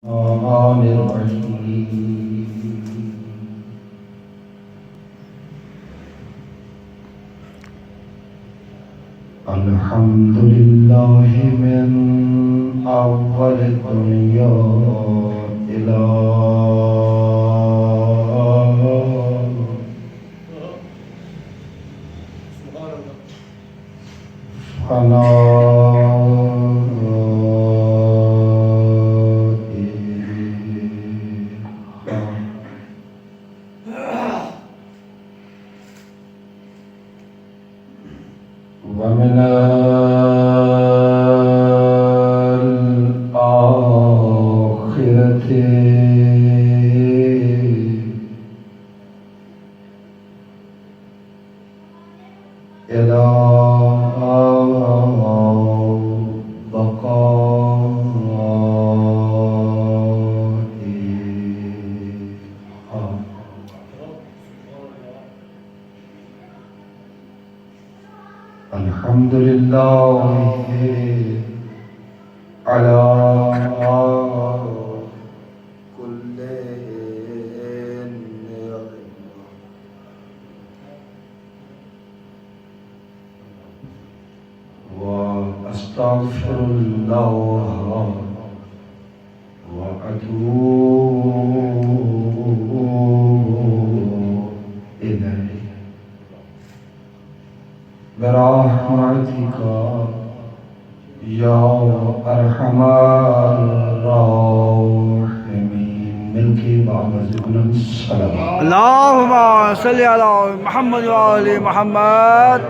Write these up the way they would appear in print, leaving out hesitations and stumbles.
الرحمن الرحیم الحمد للہ من اول الدنیا الى ومن الآخرة إلى بقائها الحمد لله على كل وأستغفر الله وأتوب إليه برحمتك يا أرحم الراحمين ملك بعض ذكر السلام اللهم صل على محمد وآل محمد.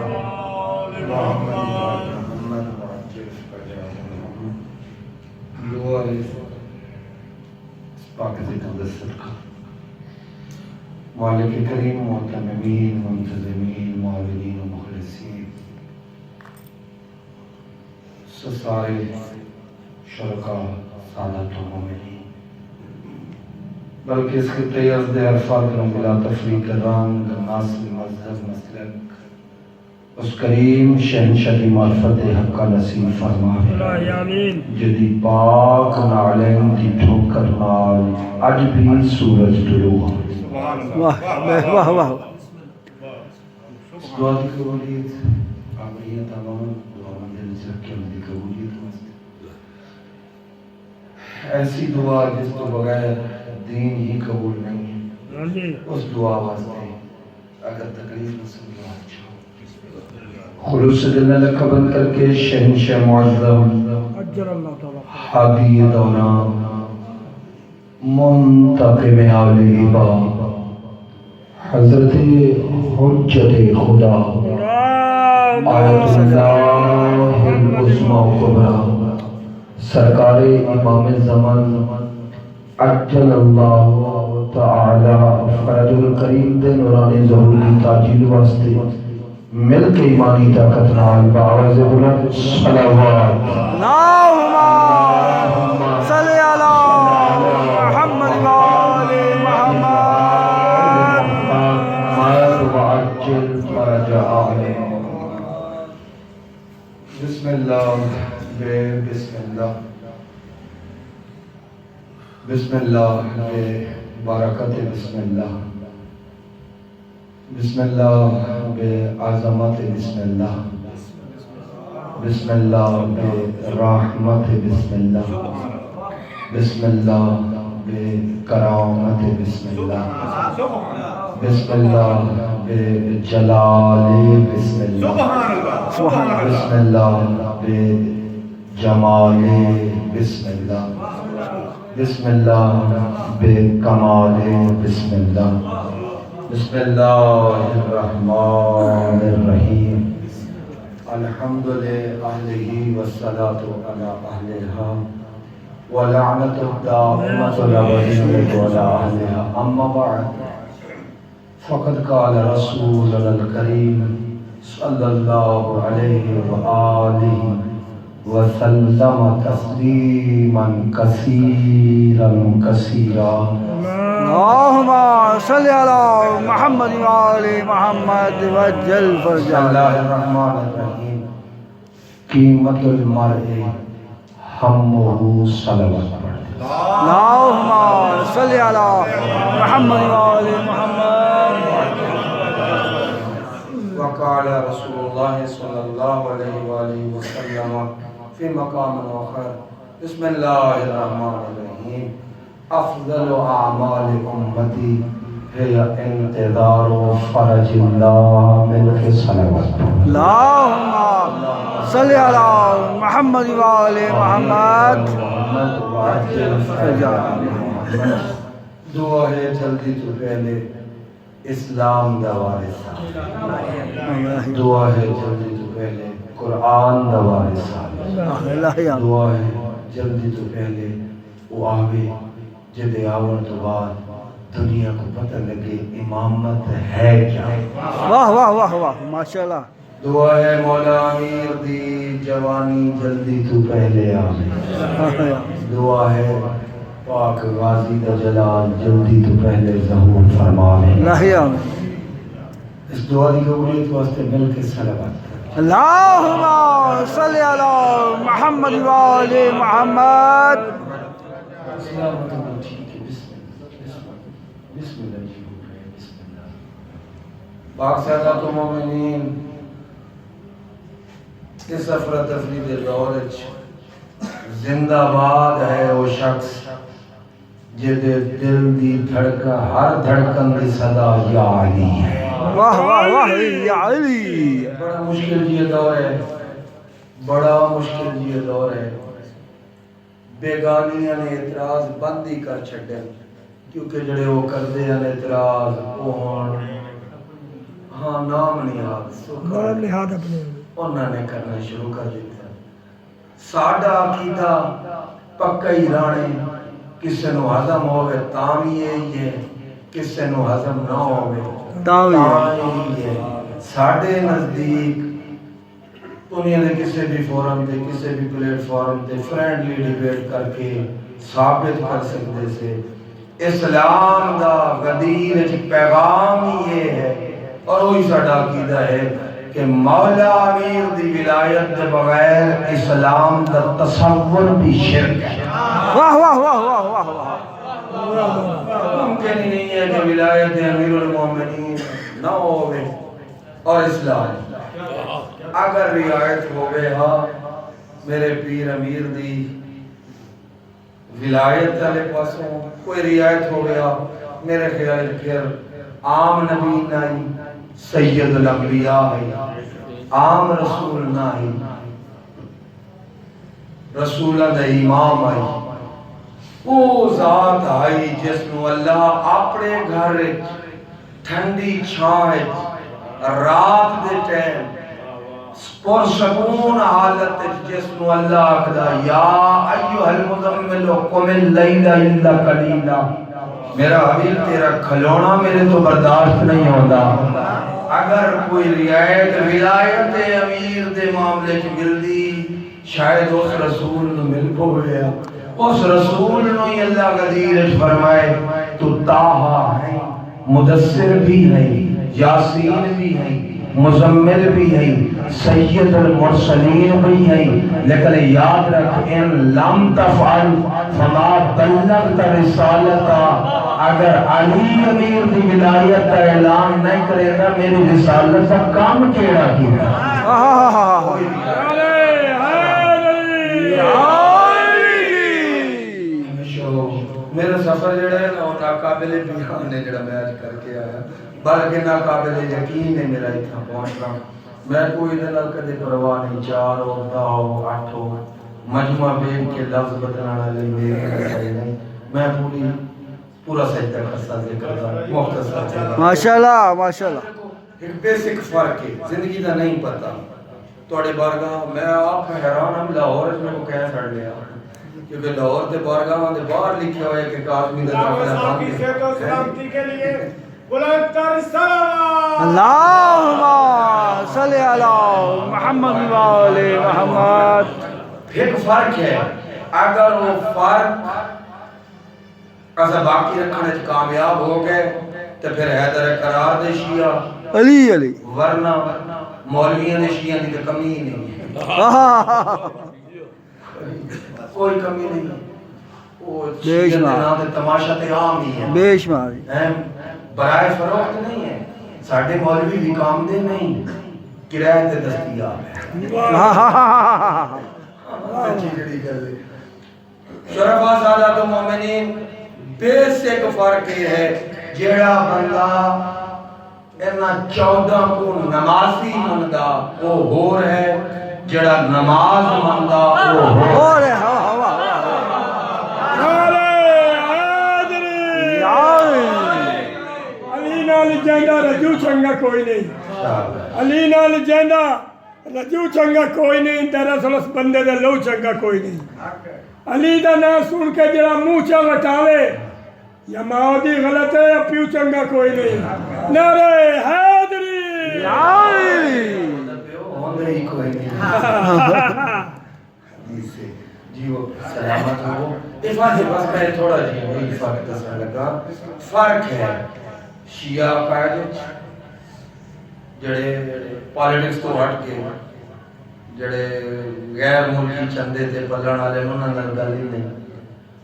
مالک کریم معتممین منتظمین معاونین و مخلصین سارے شرکاء سادات و مومنین بلکہ اس خطے ازد عرفات بلا تفریق رنگ ناسل مذہب مسلک اس کریم شہنشاہ معرفت حق کا نصیب فرمائے جدی پاک نالین دی ٹھوکر نال اج بھی سورج طلوع واہ واہ واہ واہ. اس دعا کی قبولیت آمریت تمام دعا مندل سے رکھے ان کی قبولیت ایسی دعا جس تو بغیر دین ہی قبول نہیں ہے اس دعا واسطے اگر تکلیف نصیب دعا چھو خلوص دل میں لکھا بند کر کے شہنشاہ معظم حادی دوران منتقم علیبہ حضرت حجت خدا آیت اللہ العظمی کبریٰ سرکار امام زمان عجل اللہ تعالی فرج القریب دے نورانی ظہور کی تاجیل واسطے مل کے ایمانی طاقت نال باعث بلند صلوات اللهم صل على محمد وآل محمد. وعجل فرج آمين بسم الله بسم الله بسم الله برکت بسم الله بسم الله بعظمت بسم الله بسم الله برحمت بسم الله بسم الله بکرامت بسم الله بسم الله بجلال بسم الله بسم الله بجمال بسم الله بسم الله بکمال بسم الله بسم الله الرحمن الرحیم الحمد لأهله والصلاة على أهلها ولعنة الدائمة الأبدية على أهلها أما بعد فقد قال رسولنا الكريم صلى الله عليه وآله وسلم تسليما كثيرا كثيرا. اللهم صل على محمد وآل محمد وجل بسم فرجه. الله الرحمن الرحيم قیمت المرء ہم صلوات پڑھتے ہیں. لا صلی علی محمد وآل محمد وقال رسول اللہ صلی اللہ علیہ وآلہ وسلم فی مقام آخر بسم اللہ الرحمن الرحیم افضل اعمال امتی ہے انتظار فرج اللہ ملک صلوات اللہم صلی علی محمد وآل محمد دعا ہے جلدی تو پہلے اسلام دا وارث دعا ہے جلدی تو پہلے قرآن دا وارث دعا ہے جلدی تو پہلے وہ آوے جدے آون تو بعد دنیا کو پتہ لگے امامت ہے کیا واہ واہ واہ واہ ماشاءاللہ دعا ہے مولا امیر دی جوانی جلدی تو پہلے آوے دعا ہے پاک غازی دا جلال جلدی تو پہلے ظہور فرماوے اس دعا دی قبولیت واسطے مل کے صلوات اللہم صلی علی محمد وآل محمد پاک سادات و مومنین اس افرا تفرید دور زندہ باد ہے وہ شخص جدے دل دی دھڑکن ہر دھڑکن دی صدا یا علی ہے واہ واہ واہ یا علی بڑا مشکل یہ دور ہے بڑا مشکل یہ دور ہے بیگانیاں نے اعتراض بند ہی کر چھڑے کیونکہ جڑے وہ کردے ہیں اعتراض وہ ہاں نام نہیں یاد انہوں نے کرنا شروع کر دیتا ساڈا عقیدہ پکا ہی رانے کسے نو ہضم ہوئے تاں یہی ہے کسے نو ہضم نہ ہوئے تاں یہی ہے ساڈے نزدیک دنیا نے کسی بھی فورم تے کسی بھی پلیٹ فارم تے فرینڈلی ڈیبیٹ کر کے ثابت کر سکتے سے اسلام دا غدیر پیغام یہ ہے اور وہی ساڈا عقیدہ ہے کہ مولا امیر دی ولایت دے بغیر اسلام دا تصور بھی شرک ہے واہ واہ واہ واہ واہ واہ ممکن ہی نہیں ہے کہ ولایت امیر المومنین نہ ہوئے اور اسلام اگر رعایت ہو گئے ہاں میرے پیر امیر دی ولایت والے پاسوں کوئی رعایت ہو گیا میرے خیال پھر عام نبی نہیں سید الانبیاء ہے عام رسول نہیں رسولہ دا امام آئی وہ ذات آئی جس نو اللہ اپنے گھر ٹھنڈی چھائے رات دے ٹائم پرسکون حالت جس نو اللہ اکدا یا ایوہ المزمل قم اللیل الا قلیلا میرا حبیب تیرا کھلونا میرے تو برداشت نہیں ہوتا اگر کوئی رعایت ولایت امیر دے معاملے چ ملدی شاید اس رسول نو مل پویا اس رسول نو ہی اللہ غدیر فرمائے تو تاہا ہے مدثر بھی ہے یاسین بھی ہے مزمل بھی ہے سید المرسلین بھی ہے لیکن یاد رکھ ان لم تفعل فما بلغت رسالتا اگر علی امیر دی ولایت کا اعلان نہیں کرے گا میری رسالت کا کام کیڑا کیا میرا سفر جڑا ہے نا ناقابل بیان نے جڑا میں آج کر کے آیا بلکہ ناقابل یقین ہے میرا اتنا پہنچنا میں کوئی دن کدے پرواہ نہیں 4 ہو 10 ہو 8 ہو مجموعہ بیگ کے لفظ بتانا لے میرے نہیں میں پورا سجدہ کرتا ذکر دا مختصر ماشاءاللہ ماشاءاللہ ایک بیسک فرق ہے زندگی دا نہیں پتا توڑے بارگاہ میں آپ حیران ہم لاہور میں کو کہہ سڑ لیا کیونکہ لاہور دے بارگاہ دے باہر لکھا ہوا ہے کہ آدمی دا داخلہ بند ہے اللہم صلی علی محمد وآل محمد ایک فرق ہے اگر وہ فرق اگر باقی رکھنے کامیاب ہو گئے تو پھر حیدر قرار دے شیعہ علی علی ورنہ مولویوں نے شیعہ دی کمی نہیں ہے کوئی کمی نہیں وہ بے شیعہ شمار۔ دے نام تے تماشا تے عام ہی ہے، بے شمار برائے فروخت نہیں ہے. ساڈے مولوی بھی کام دے نہیں، کرایہ تے دستیاب ہے. سچی جڑی گل ہے. شرفا سادات و مومنین، بیسک فرق یہ ہے جیڑا بندہ اینا 14 کو نمازی مندا وہ ہور ہے، جیڑا نماز مندا وہ ہور. اور ہوا علی نال جیندا رجو چنگا کوئی نہیں، علی نال جیندا رجو چنگا کوئی نہیں، دراصل اس بندے دا لو چنگا کوئی نہیں. علی دا نام سن کے جڑا منہ چا وٹاوے یا ماں دی غلط ہے یا پیو چنگا کوئی نہیں. نعرہ حیدری ہوندے ہی کوئی نہیں. جی وہ سلامت ہو. افاد بس میں تھوڑا جی وہی فرق دسنے لگا. فرق ہے شیعہ قائد جڑے پالیٹکس تو ہٹ کے جڑے غیر ملکی چندے تے پلن والے انہاں نال گل ہی نہیں.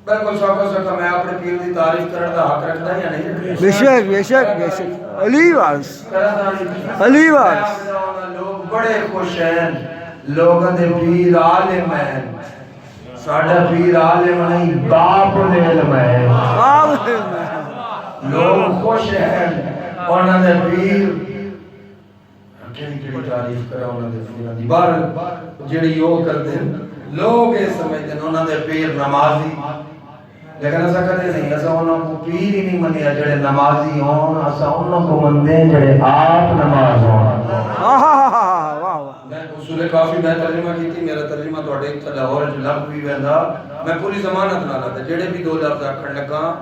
بالکل سوکھا میں اپنے پیر دی تعریف کرن دا حق رکھدا یا نہیں؟ بے شک بے شک بے شک علی وارث علی وارث. لوگ بڑے خوش ہیں، لوگاں دے پیر عالم ہیں. ساڈا پیر عالم نہیں، باپ العلم ہے. لوگ خوش ہیں انہاں دے پیر کیڑی تعریف کرا انہاں دے پیراں دی. بار جڑی وہ کردے لوگ یہ سمجھتے ہیں انہاں دے پیر نمازی، لیکن ایسا کدے نہیں. ایسا انہوں کو پیر ہی نہیں منیا جڑے نمازی ہون، ایسا انہوں کو مندے جڑے آپ نماز ہون. میں اصول کافی میں ترجمہ کی تھی، میرا ترجمہ تھوڑے لاہور وچ لگ بھی ویندا. میں پوری ضمانت نال تے جڑے بھی 2 لفظ آکھن لگا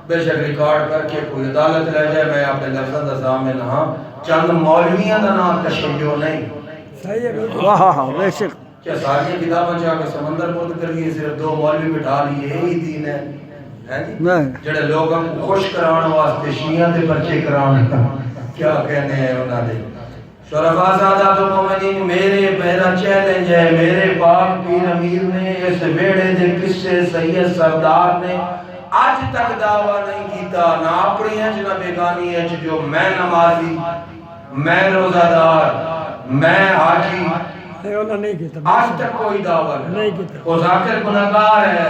بے شک ریکارڈ کر کے کوئی عدالت لے جائے، میں اپنے لفظاں دا ضامن ہاں. چند مولویاں دا نام تشیع نہیں. صحیح ہے بالکل. واہ بے شک. کیا ساری کتاباں چاہ کے سمندر پرد کر لیے، صرف 2 مولوی بٹھا لیے، یہی دین ہے جڑے لوگوں کو خوش کران واسطے شیعہ دے پرچے کران. کیا کہنے ہیں انہاں دے. شرفا سادات و مومنین، میرا چیلنج ہے، میرے پاک پیر امیر نے اس ویڑے دے قصے سید سردار نے آج تک دعویٰ نہیں کیتا، نہ اپنی ہے نہ بیگانی ہے، جو میں نمازی، میں روزہ دار، میں حاجی. نہیں کیتا آج تک کوئی دعویٰ نہیں کیتا. وہ ذاکر گناہگار ہے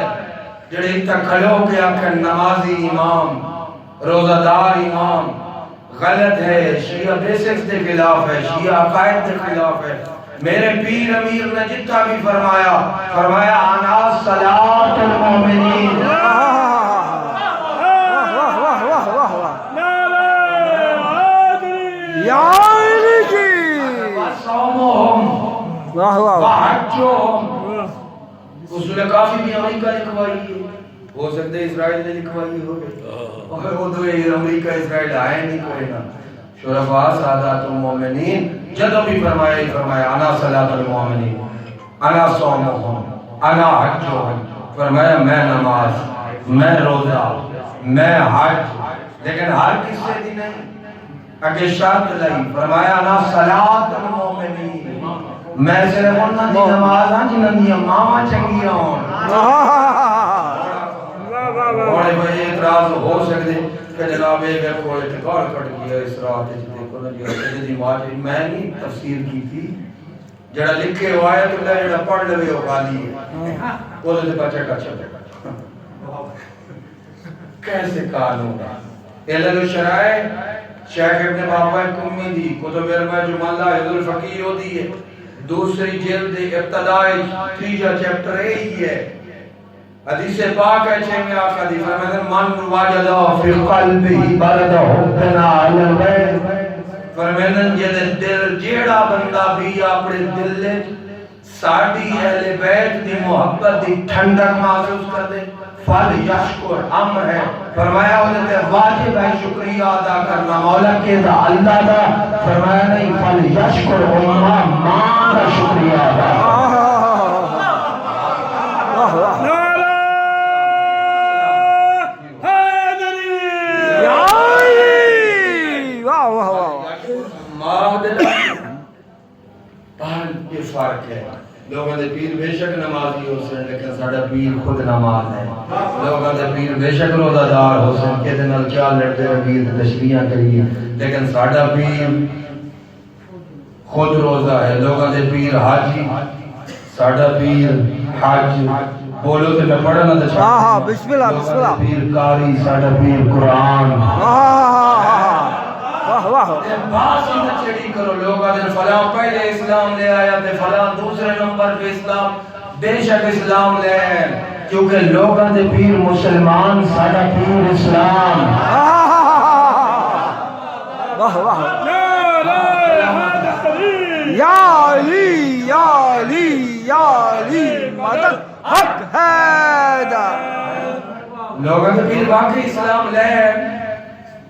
جڑے اتنا کھڑو کے آکھیں نمازی امام، روزہ دار امام. غلط ہے. شیعہ بیسکس دے خلاف ہے، شیعہ عقائد دے خلاف ہے. میرے پیر امیر نے جتنا بھی فرمایا انا صلاۃ المومنین. یا علی کی صومہم واہ واہ وحجہم. اصول کافی بھی امریکہ لکھوائی ہے، ہو سکتا ہے اسرائیل نے لکھوائی ہو، اور وہ دو امریکہ اسرائیل آئے نہیں کوئی نہ. شرفا سادات المومنین جدو بھی فرمایا انا صلاۃ المومنین، انا صومہم، انا حجہم. فرمایا میں نماز، میں روزہ، میں حج. لیکن ہر کسی دی نہیں. اگے شرط لائی، فرمایا انا صلاۃ المومنین، میں صرف انہاں دی نماز ہاں جنہاں دی ماواں چنگیاں ہون. اور بھائی اعتراض ہو سکتے کہ جناب ایک کوئی اعتقاد کٹ گیا اس رات وچ دیکھو نا جی دی ماں میں نہیں تفسیر کی تھی، جڑا لکھے ہوا ہے تو جڑا پڑھ لے وہ غالی ہے وہ تے بچا کچا کیسے قانون ہے. علل الشرائع شیخ ابن بابا کمی دی کتب اربع جملہ حضور الفقیہ دی ہے، دوسری جلد ابتدائی 3 چیپٹر یہی ہے. حدیث پاک ہے 6 آقا دی فرماتے من واجدہ فی قلبی برد حبنا علی البیت. فرماتے جد دل جیڑا بندہ بھی اپنے دل ساڑی اہل بیت دی محبت دی ٹھنڈک محسوس کر دے فل یشکر امر ہے. فرمایا ہوتے واجب ہے شکریہ ادا کرنا مولا کے دا اللہ دا. فرمایا نہیں فل یشکر امہ ماں دا شکریہ ادا. یہ فرق ہے. لوگوں نے پیر بے شک نمازی ہو سے لیکن ساڑھا پیر خود نماز ہے. لوگوں کے پیر بے شک روزہ دار ہو سن کے نال کیا لڑتے پیر تشریحاں کریے لیکن ساڈا پیر خود روزہ ہے لوگوں کے پیر حاجی ساڈا پیر حاج بولو تے میں پڑھنا تے ہاں ہاں بسم اللہ بسم اللہ پیر قاری ساڈا پیر قرآن واہ واہ بات ہی نہ چڑی کرو لوگوں نے فلاں پہلے اسلام لے آیا تے فلاں دوسرے نمبر پہ اسلام بے شک اسلام لے کیونکہ لوگوں دے پیر مسلمان ساڈا پیر اسلام واہ واہ یا علی یا علی یا علی مدد حق حیدر لوگوں کے پیر واقعی اسلام لے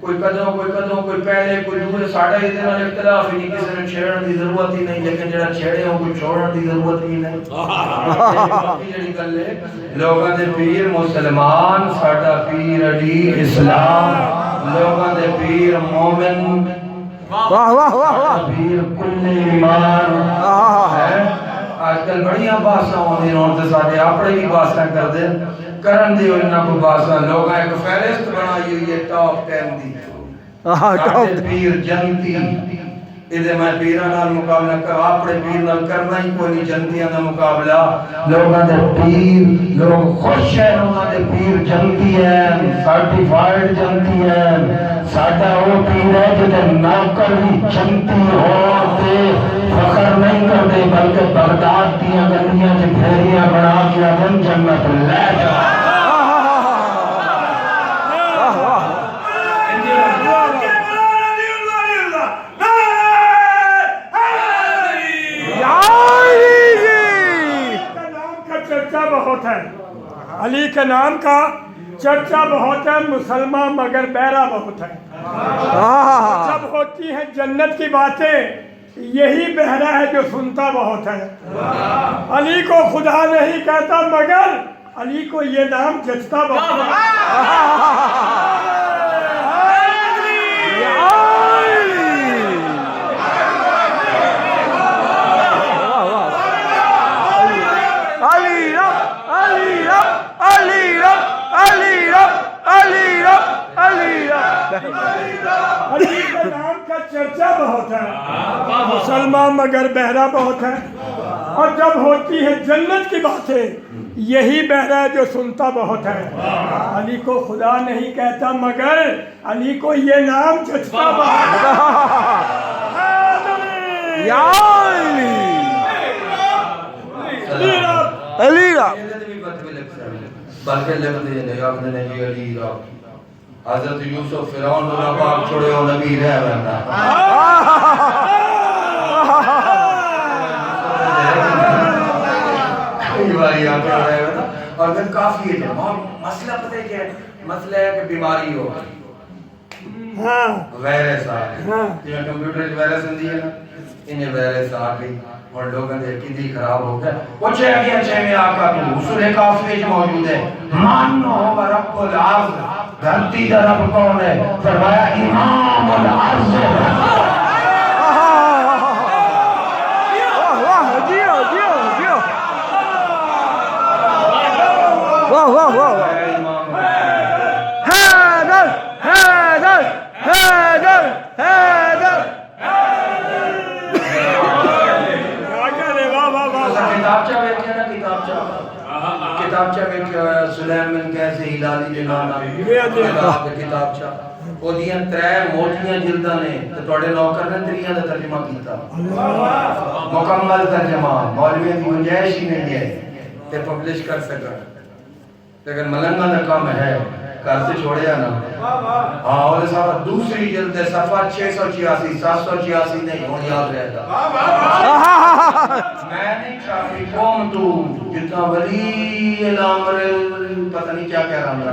کوئی قدم کوئی پہلے کوئی دوسرے ساڈا ہی دے نال اختلاف ہی نہیں کسی نے چھیڑن دی ضرورت ہی نہیں لیکن جڑا چھیڑے ہو کوئی چھوڑن دی ضرورت ہی نہیں جڑی گل ہے لوگاں دے پیر مسلمان ساڈا پیر علی اسلام لوگاں دے پیر مومن واہ واہ واہ واہ پیر کل ایمان ہے آج کل بڑیاں باساں ہوندی ہون تے سارے اپنے بھی باساں کردے کرن دی انہاں کو باساں لوگاں ایک فہرست بنائی ہوئی ہے ٹاپ 10 دی ساڈے پیر جنتی ادھے میں پیراں نال مقابلہ کر اپنے پیر نال کرنا ہی کوئی نہیں جنتیاں دا مقابلہ لوگاں دے پیر لوگ خوش ہیں انہاں دے پیر جنتی ہیں سرٹیفائیڈ جنتی ہیں ساڈا وہ پیر ہے جدے نوکر بھی جنتی ہو تے فخر نہیں کرتے بلکہ بغداد دیاں گلیاں تے پھیریاں بنا کے اپن جنت لے جا بہت ہے علی کے نام کا چرچا بہت ہے مسلمان مگر بہرا بہت ہے جب ہوتی ہیں جنت کی باتیں یہی بہرا ہے جو سنتا بہت ہے علی کو خدا نہیں کہتا مگر علی کو یہ نام جچتا بہت ہے علی کے نام کا چرچا بہت ہے مسلمان مگر بہرا بہت ہے اور جب ہوتی ہے جنت کی باتیں یہی بہرا ہے جو سنتا بہت ہے علی کو خدا نہیں کہتا مگر علی کو یہ نام جچتا بہت ہے یا علی علی بلکہ لگتے ہیں اپنے نبی علی را حضرت یوسف فرعون نو پاک چھوڑے ہو نبی رہ رہا کئی باری آ کے رہے گا اور پھر کافی ہے مسئلہ پتہ ہے کیا ہے مسئلہ ہے کہ بیماری ہو وائرس آ گئی کمپیوٹر وائرس ہوندی ہے نا انہیں وائرس آ گئی اور لوگوں نے عقیدہ خراب ہو گیا وہ چھ گیا چھ میں آقا تو حصول کافی موجود ہے مانو ہوگا رب العرض دھرتی کا رب کون ہے فرمایا امام العرض واہ واہ واہ حیدر حیدر حیدر حیدر کتابچہ میں سلیمان کیسے ہلالی جنانا کتابچہ وہ دیاں ترے موٹیاں جلداں نے تے تواڈے نوکر نے تریاں دا ترجمہ کیتا مکمل ترجمہ مولوی دی گنجائش ہی نہیں ہے تے پبلش کر سکا لیکن ملنگا دا کام ہے کر سے چھوڑیا نا ہاں اور صاحب دوسری جلد ہے صفحہ 686 786 نہیں ہون یاد رہتا میں نہیں چاہتی قوم تو جتنا ولی الامر پتہ نہیں کیا کہہ رہا ہوں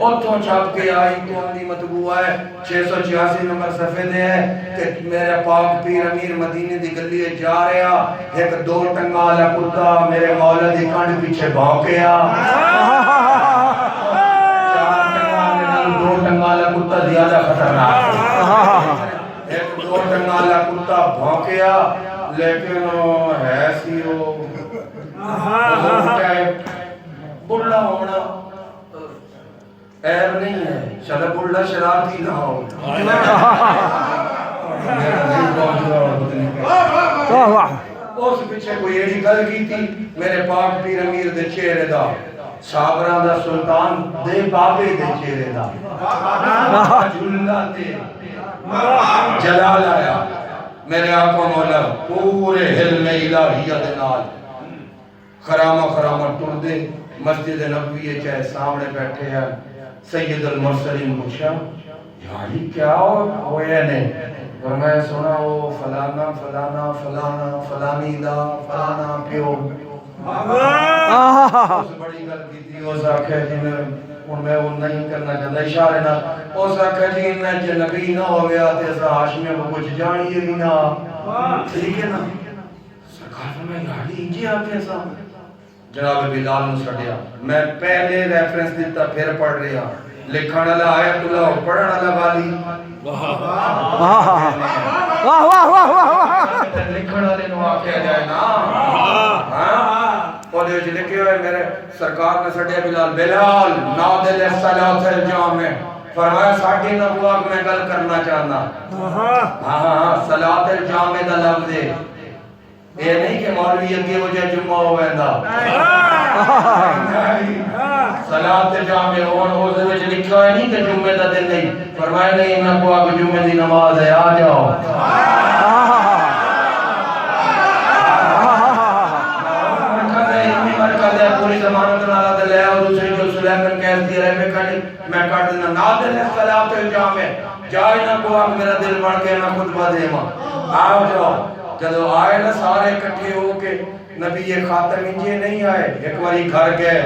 اتوں چھاپ کے آئی قوم دی مطبوع ہے 686 نمبر صفحے دے ہے کہ میرے پاک پیر امیر مدینے دی گلی جا رہا ایک دو ٹنگا والا کتا میرے مولا دی کانڈ پیچھے بھونکیا دو ٹنگالا کتا زیادہ خطرناک ایک دو ٹنگالا کتا بھونکیا لیکن ہے سی وہ بڑھا ہونا عیب نہیں ہے شرب اللہ شرارتی نہ ہو واہ واہ اس پیچھے کوئی ایڈی گل کی تھی میرے پاک پیر امیر دے چہرے دا صابران دا سلطان دے بابے دے چہرے دا جھلا تے جلال آیا میرے آقا مولا پورے حلم الہیہ دے نال خرامہ خرامہ ٹر دے مسجد نبوی چاہے سامنے بیٹھے ہیں سید المرسلین پوچھا یاری کیا ہویا نے اور میں سنا وہ فلانا فلانا فلانا فلانی دا فلانا پیو اس بڑی گل کی تھی اس آکھے جی میں وہ نہیں کرنا چاہتا اشارے نہ اس آکھے جی میں نبی نہ ہو گیا تے اس ہاشمی کو کچھ جانیے بھی نہ ٹھیک ہے نا سرکار میں یاری جی آتے ایسا جناب بلال نے سڑیا میں پہلے ریفرنس دیتا پھر پڑھ رہا لکھن والا آیت اللہ پڑھن والا والی واہ واہ واہ واہ لکھن والے نو آکھیا جائے نا ہاں اور جو لکھے ہوئے میرے سرکار نے سڑیا بلال بلال نادل الصلاۃ الجامع فرمایا ساڈے نبوہ میں گل کرنا چاہنا ہاں صلاۃ الجامع دا لفظ ہے یہ نہیں کہ مولوی اگے ہو جائے جمعہ ہو ویندا صلاۃ جامع اور اس وچ لکھا ہے نہیں کہ جمعے دا دن نہیں فرمایا نہیں انہاں کو کہ جمعے دی نماز ہے آ جاؤ پوری ضمانت نالا دے لے اور دوسری جو سلیمان کہہ دی رہے میں کر دینا نادل صلاۃ الجامع جائے نہ کو میرا دل بڑھ کے میں خطبہ دے ماں آؤ جاؤ جدو آئے نا سارے کٹھے ہو کے نبی یہ خاتم انجے نہیں آئے ایک باری گھر گئے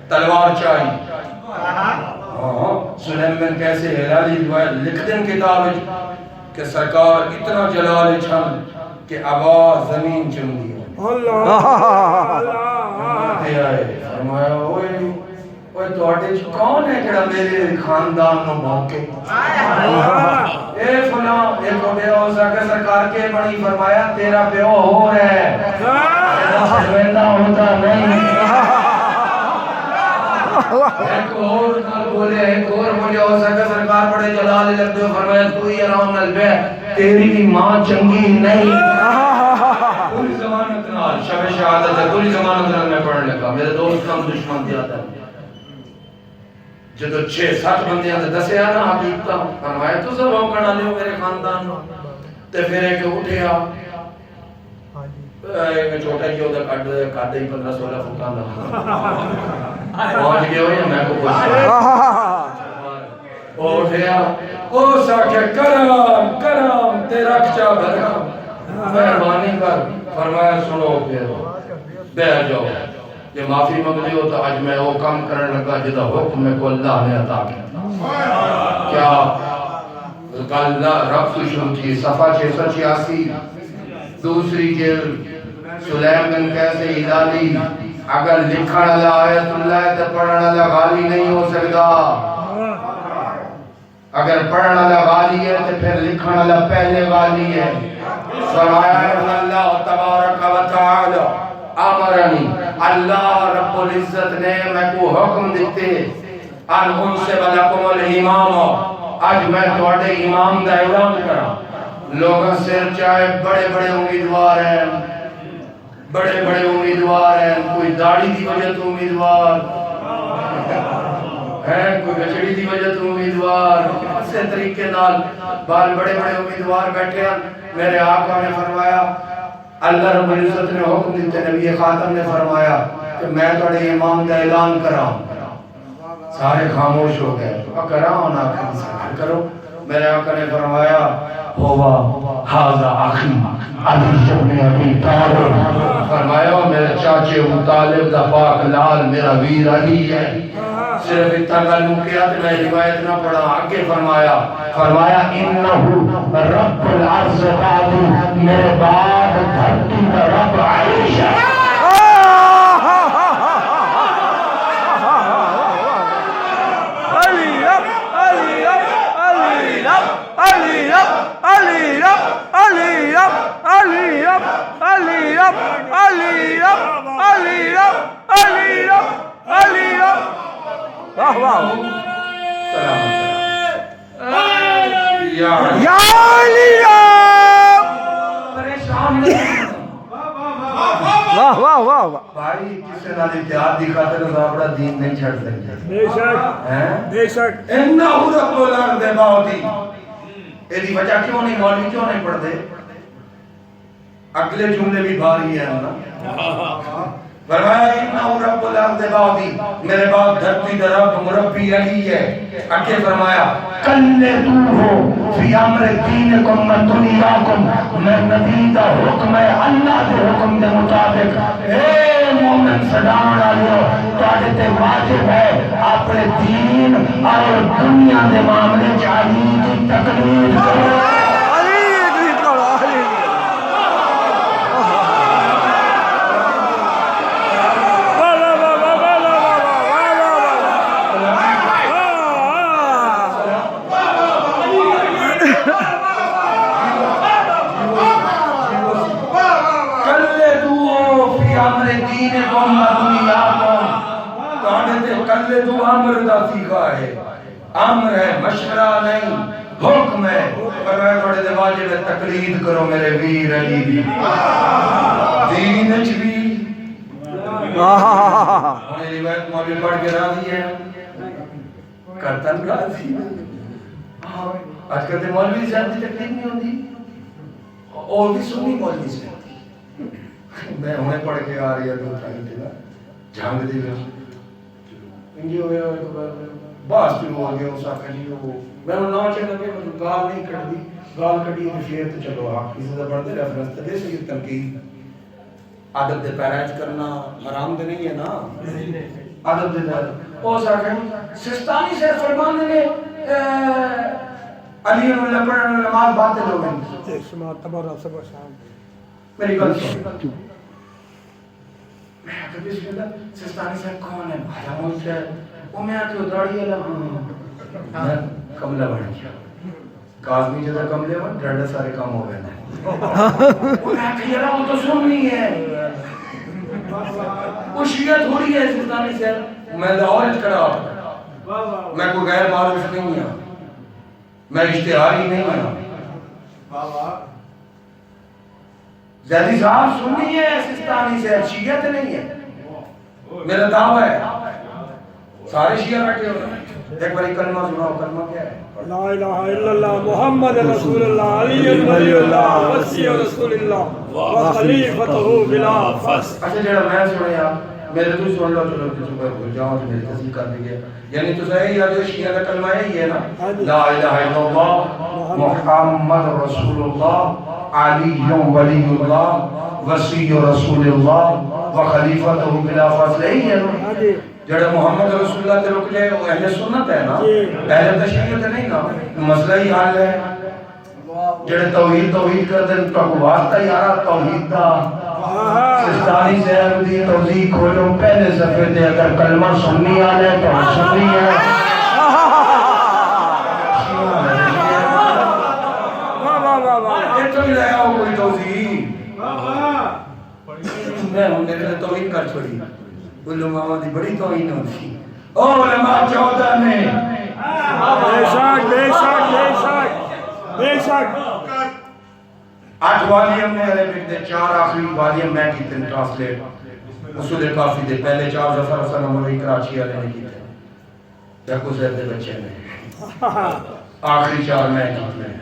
تلوار چاہی سلیمان کیسے ہلالی روایت لکھ دن کتاب کہ سرکار اتنا جلال چھن کہ آواز زمین چم دی فرمایا اوے تواڈے چ کون ہے جڑا میرے خاندان نو بھوکے اے فلاں اے کوڈے ہو سکے سرکار کے بڑی فرمایا تیرا پیو ہو ہے ویندا ہوتا نہیں ایک اور نال بولے ایک اور بولے ہو سکے سرکار بڑے جلال لگدے فرمایا تو ہی آرام نال بیٹھ تیری بھی ماں چنگی نہیں پوری ضمانت نال شب شہادت ہے پوری ضمانت نال میں پڑھنے لگا میرے دوست کا دشمن دیا تھا جدو 6-7 بندیاں تے دسیا نا حقیقت فرمایا تو سب ہو کنا لیو میرے خاندان نو تے پھر ایک اٹھیا میں چھوٹا ہی ہوتا کاٹے ہی 15-16 فٹاں دا پہنچ گئے ہو یا میں کو پوچھ اٹھیا او ساکھے کرم کرم تیرا کچا بھرم مہربانی کر فرمایا سنو پھر بیٹھ جاؤ یہ معافی مانگلی ہو تو آج میں وہ کام کرنے لگا جدا حکم میں کو اللہ نے عطا کیا کیا کل رب کی شروع کی صفحہ 686 دوسری جلد سلیمان کیسے ہلالی اگر لکھن اللہ آیت اللہ تے پڑھن اللہ غالی نہیں ہو سکتا اگر پڑھن اللہ غالی ہے تو پھر لکھن اللہ پہلے غالی ہے فرمایا اللہ تبارک و تعالی امرنی اللہ رب العزت نے میں کو حکم دیتے ان سے بلکم الامام آج میں تواڈے امام دا اعلان کرا لوگوں سے چاہے بڑے بڑے امیدوار ہیں بڑے بڑے امیدوار ہیں کوئی داڑھی دی وجہ تو امیدوار ہے کوئی گچڑی دی وجہ تو امیدوار اسی طریقے نال بال بڑے بڑے امیدوار بیٹھے ہیں میرے آقا نے فرمایا اللہ رب العزت نے حکم دیتے نبی خاتم نے فرمایا کہ میں تواڈے امام دا اعلان کراؤں سارے خاموش ہو گئے کراؤ نہ کرو میرے آقا نے فرمایا ہوا ھذا اخی علی ابن ابی طالب فرمایا میرے چاچے ابو طالب دا پاک لال میرا ویر علی ہے صرف اتنا گل کیا تو میں روایت نہ پڑھا آگے فرمایا انہو رب العرض بعد میرے بعد دھرتی کا رب عرش ہے یا یا علی رام پریشان نہیں واہ واہ واہ واہ بھائی کسی نال اتحاد دی خاطر اپنا دین نہیں چھڑ سکتے بے شک بے شک انہو رب الارض باوتی ایدی وجہ کیوں نہیں مولوی کیوں نہیں پڑھتے اگلے جملے بھی بھاری ہیں نا فرمایا انہو رب الارض باوتی میرے بعد دھرتی درب مربی علی ہے اکے فرمایا کلتو ہو فی امر دینکم و دنیاکم میں نبی دا حکم ہے اللہ دے حکم دے مطابق اے مومن صداون آلیو تواڈے تے واجب ہے اپنے دین اور دنیا دے معاملے چ علی دی تقلید کرو علی کی کرو علی امر ہے مشورہ نہیں حکم ہے فرمایا تھوڑے دے واجب ہے تقلید کرو میرے ویر علی دی دین وچ بھی ہن روایت مولوی پڑھ کے راضی ہے کرتن راضی آج کل تے مولوی صاحب دی تقلید نہیں ہوندی اور بھی سنی مولوی صاحب میں ہنے پڑھ کے آ رہی ہے دو تین دن جنگ دے وچ انجو ہویا باس شروع ہو گیا اس آخر جی وہ میں انہوں نہ چاہتا کہ میں گال نہیں کٹ دی گال کٹی تو پھر تو چلو آپ کسی سے بڑھتے ریفرنس تے دے سکتے تنقید عادت دے پیراج کرنا حرام دے نہیں ہے نا عادت دے پیراج اس آخر سستانی سے فرمان نے علی اللہ پڑھنے نماز باطل ہو گئی شما تبارہ صبح شام میری گل سن میں تو بسم اللہ سستانی سے کون ہے بھایا ملک ہے وہ میں آتے اتاڑی ہے میں کملہ بڑھ گیا کازمی جدہ کملے بڑھ ڈرڈا سارے کام ہو گئے وہ میں آتے یہ وہ تو سن نہیں ہے وہ شیعہ تھوڑی ہے سستانی سے میں لاہور اچکڑا میں کوئی غیر معروف نہیں ہوں میں اشتہاری نہیں ہوں زیادی صاحب سننی ہے سستانی سے شیعت نہیں ہے میرا دعویٰ ہے سارے شیعہ بیٹھے ہو ایک باری کلمہ سناؤ کلمہ کیا ہے لا الہ الا اللہ محمد رسول اللہ علی ولی اللہ وسی رسول اللہ وخلیفتہ بلا فصل اچھا جڑا میں سنیا میرے تو سن لو چلو کچھ بھول جاؤ تو میری تصدیق کر دیجئے یعنی تو صحیح یاد ہے شیعہ کا کلمہ یہی ہے نا لا الہ الا اللہ محمد رسول اللہ علی ولی اللہ وسی رسول اللہ وخلیفتہ بلا فصل یہی ہے نا جڑا محمد رسول اللہ تے رک جائے وہ اہل سنت ہے نا اہل تشیع تے نہیں نا مسئلہ ہی حل ہے جڑے توحید کر دیں کا واسطہ یارا توحید دا سستانی صاحب دی توضیح کھولو پہلے صفحے تے اگر کلمہ سنی آ جائے تو سنی ہے یہ تو بھی لیا ہو کوئی توضیح میں ہوں نے توحید کر چھوڑی علماء دی بڑی توہین ہوتی او علماء 14 نے بے شک بے شک بے شک بے شک 8 والیم نے عربک دے 4 آخری والیم میں کی تن ٹرانسلیٹ اصول کافی دے پہلے 4 ظفر حسن عمری کراچی والے نے کی تھے یکو زید دے بچے نے آخری 4 میں کی تھے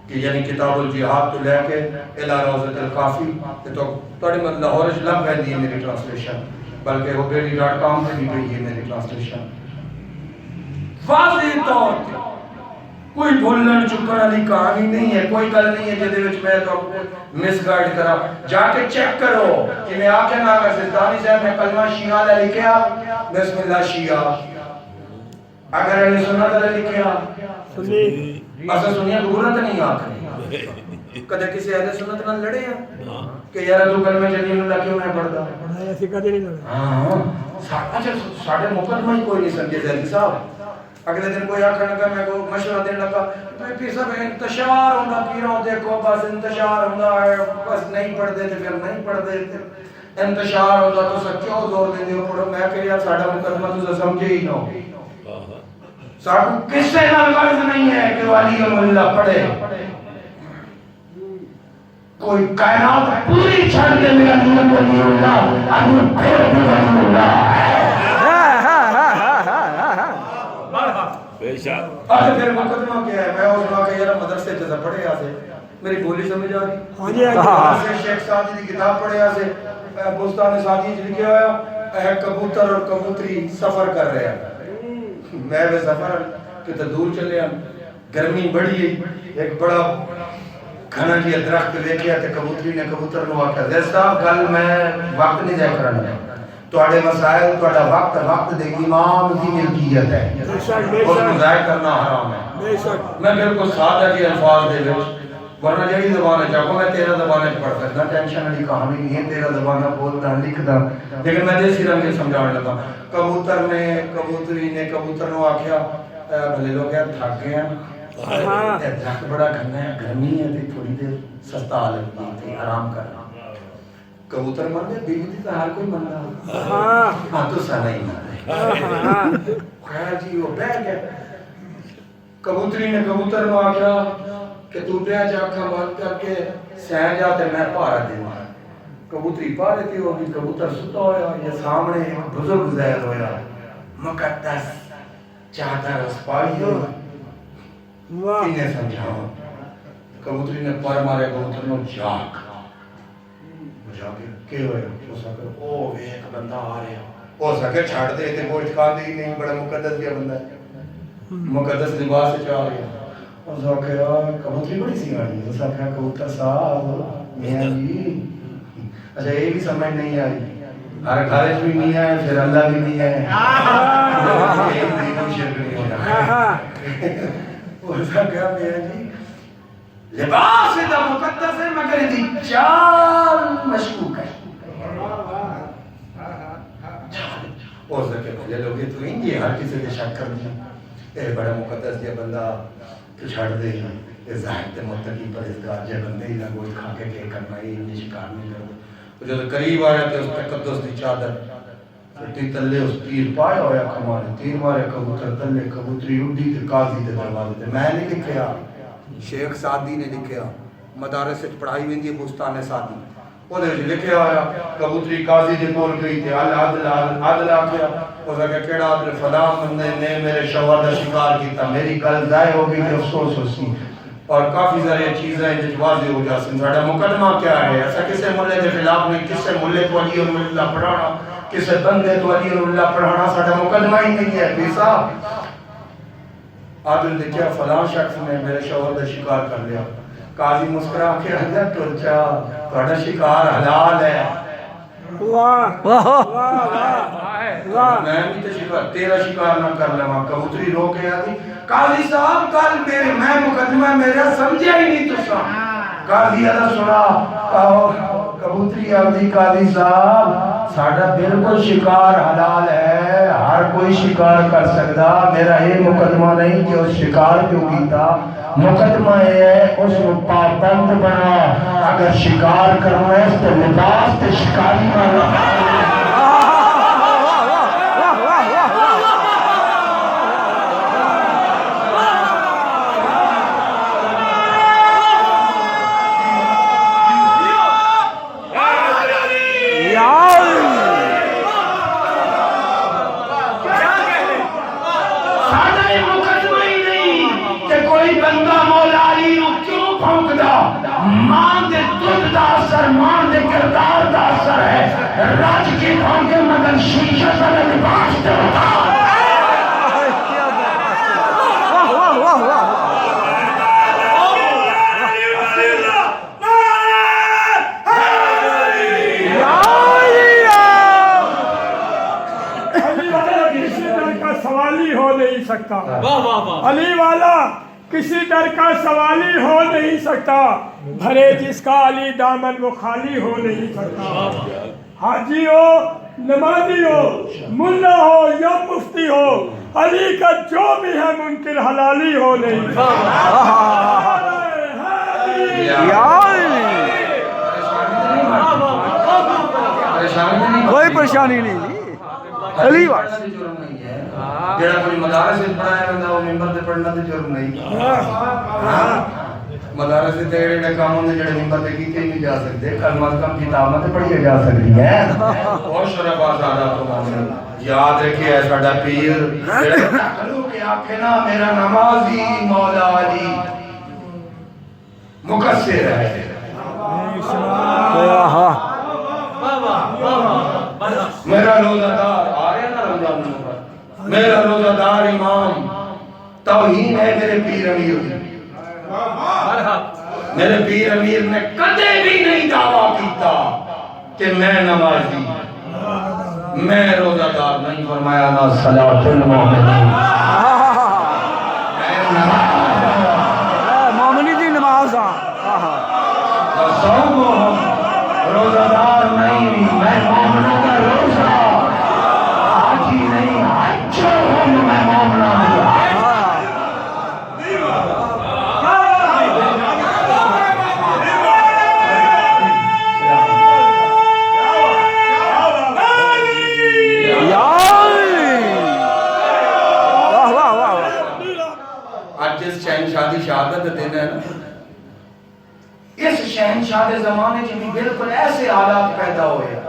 کہ یعنی کتاب الجہاد تو لے کے الہ روضۃ الکافی تو تھوڑی مت لاہور لگ گئی میری ٹرانسلیشن بلکہ وہ بیلی.com سے بھی گئی ہے میری ٹرانسلیشن واضح طور کوئی بھولن چکن والی کہانی نہیں ہے کوئی گل نہیں ہے جدے وچ میں تو مس گائیڈ کرا جا کے چیک کرو کہ میں آکھے نا اگر سلطانی صاحب نے کلمہ شیعہ لے لکھیا بسم اللہ شیعہ اگر اہل سنت لے لکھیا سنی اسا سنیا ضرورت نہیں آکھنے کدے کسی اہل سنت نال لڑے ہیں کہ یار تو کلمہ جلیل اللہ کیوں نہیں پڑھتا ایسی کدی نہیں لڑا ہاں اچھا ساڑھے مقدمہ ہی کوئی نہیں سمجھے زیدی صاحب اگلے دن کوئی آکھنے لگا میں کو مشورہ دینے لگا میں پیر صاحب انتشار ہوگا پیروں دیکھو بس انتشار ہوگا بس نہیں پڑھ دیتے پھر نہیں پڑھ دیتے انتشار ہوگا تو سب کیوں زور دے دیو پڑھو میں کہ یار ساڑھا مقدمہ تو سمجھے ہی نہ ہو ساکو کسے نہ غرض نہیں ہے کہ ولی اللہ پڑھے. کوئی کائنات پوری چھڑ دے میرا نور ولی اللہ انور پھر بھی ولی اللہ. آج پھر مقدمہ کیا ہے؟ میں اس واقعہ یار مدرسے جیسا پڑھے آسے میری بولی سمجھ آ رہی. شیخ سعدی کی کتاب پڑھے آسے بستان سعدی لکھا ہوا ہے کبوتر اور کبوتری سفر کر رہے ہیں. میں وہ سفر کتے دور چلے ہیں, گرمی بڑی ہے, ایک بڑا گھنا جی درخت دیکھیا تے کبوتری نے کبوتر نو آکھیا دے صاحب گل میں وقت نہیں ضائع کرنا, تواڈے وسائل تواڈا وقت دے امام دی ملکیت ہے, اس کو ضائع کرنا حرام ہے. میں بالکل سادہ جی الفاظ دے وچ ورنہ جڑی زبان ہے چاہو میں تیرا زبان ہے پڑھ سکتا, ٹینشن والی کہانی نہیں ہے, تیرا زبان بولدا لکھدا, لیکن میں دیسی رنگ میں سمجھانے لگا. کبوتر نے کبوتری نے کبوتر نو آکھیا بھلے لوگ یار تھک گئے ہیں, درخت بڑا گھنا ہے, گرمی ہے تے تھوڑی دیر سستا لگتی تھی آرام کرنا. کبوتر مر گئے, بیوی دی تو ہر کوئی مندا ہاں تو سا نہیں مارے. خیر جی وہ بیٹھ گیا. کبوتری نے کبوتر نو آکھیا کہ تو بیٹھ جا اکھاں بند کر کے سین جا تے میں پارا دیواں. کبوتری پارے تھی ہوگی, کبوتر ستا ہویا, یہ سامنے ایک بزرگ ظاہر ہویا, مقدس چادر اس پائی ہو انہیں سمجھاؤ. کبوتری نے پر مارے کبوتر نو جاگ کے ہوئے ہو سکے او ایک بندہ آ رہے ہو سکے چھاڑ دے تے گوشت کھا دے ہی نہیں, بڑا مقدس کیا بندہ ہے, مقدس لباس سے چاہ رہے ہیں. اور سکے کبوتری بڑی سی آئی ہے, سکے کبوتر صاحب میاں جی اچھا یہ بھی سمجھ نہیں آئی, ہر خارج بھی نہیں آئے پھر اللہ بھی نہیں آئے, ایسا کہا میاں جی لباس دا مقدس ہے مگر دی چال مشکوک ہے. ہو سکے بھلے لوگ تو ہی یہ ہر کسی سے شک کر دیا, اے بڑا مقدس یہ بندہ تو چھڑ دے ہی, یہ ظاہر تے متقی پرہیزگار جے بندے ہی نہ گوشت کھا کے کرنا ہی یہ شکار نہیں کرتا. جو قریب آیا تے اس تقدس دی چادر تی تلے اس تیر پایا ہویا کمانے, تیر مارے کبوتر تلے, کبوتری اڈی تے قاضی تے دروازے تے. میں نہیں لکھیا, شیخ سعدی نے لکھیا, مدارس وچ پڑھائی ویندی ہے بستان سعدی, اودے وچ لکھیا ہویا کبوتری قاضی دے کول گئی تے عدل آکھیا, او کہ کیڑا عدل فلاں بندے نے میرے شوہر دا شکار کیتا, میری گل ضائع ہو گئی تے افسوس ہوسی. اور کافی ساری چیزیں جس واضح ہو جاسن. ساڈا مقدمہ کیا ہے؟ ایسا کسے ملے کے خلاف نہیں, کسے ملے تو ولی اللہ پڑھانا, کسے بندے تو ولی اللہ پڑھانا ساڈا مقدمہ ہی نہیں ہے. بے صاحب عادل نے کیا فلاں شخص نے میرے شوہر کا شکار کر لیا. قاضی مسکرا کے اندر ٹر جا, تہاڈا شکار حلال ہے. واہ واہ واہ, میں بھی تے شکار تیرا شکار نہ کر لواں. کبوتری رو کے آدھی قاضی صاحب کل میرے میں مقدمہ میرا سمجھا ہی نہیں تسا. قاضی ادا سنا کبوتری آدھی قاضی صاحب ساڈا بالکل شکار حلال ہے, ہر کوئی شکار کر سکتا, میرا یہ مقدمہ نہیں کہ اس شکار کیوں کیتا, مقدمہ یہ ہے اس کو پابند بنا. اگر شکار کرنا ہے تو لباس تے شکاری والا راج کی بھونکے مگر شیشہ سر لباس دے ہوتا. واہ واہ واہ سوالی ہو نہیں سکتا, علی والا کسی در کا سوالی ہو نہیں سکتا, بھرے جس کا علی دامن وہ خالی ہو نہیں سکتا. حاجی ہو نمازی ہو ملا ہو یا مفتی ہو, علی کا جو بھی ہے منکر حلالی ہو نہیں سکتا. کوئی پریشانی نہیں. علی وارس جرم نہیں ہے جڑا کوئی مدارس وچ پڑھایا ویندا او ممبر تے پڑھنا تے جرم نہیں مدارس تے جڑے کام ہوندے جڑے ممبر تے کیتے نہیں جا سکتے کلمہ کم کتاباں تے پڑھی جا سکتی ہیں اور شرف آزادہ تو مومن یاد رکھے ہے ساڈا پیر جڑا کھلو کے آکھے نا میرا نمازی مولا علی مقصر ہے میرا روزہ دار آ رہے نا رمضان المبارک میرا روزہ دار امام توہین ہے میرے پیر امیر میرے پیر امیر نے کدے بھی نہیں دعویٰ کیتا کہ میں نمازی میں روزہ دار نہیں فرمایا نا صلاۃ المومنین مومنی دی نماز روزہ دار نہیں میں مومنوں کا روزہ حاجی نہیں اچھا ہوں میں مومنوں کا جس شہنشاہ دی شہادت دینا ہے نا اس شہنشاہ دے زمانے میں بالکل ایسے حالات پیدا ہوئے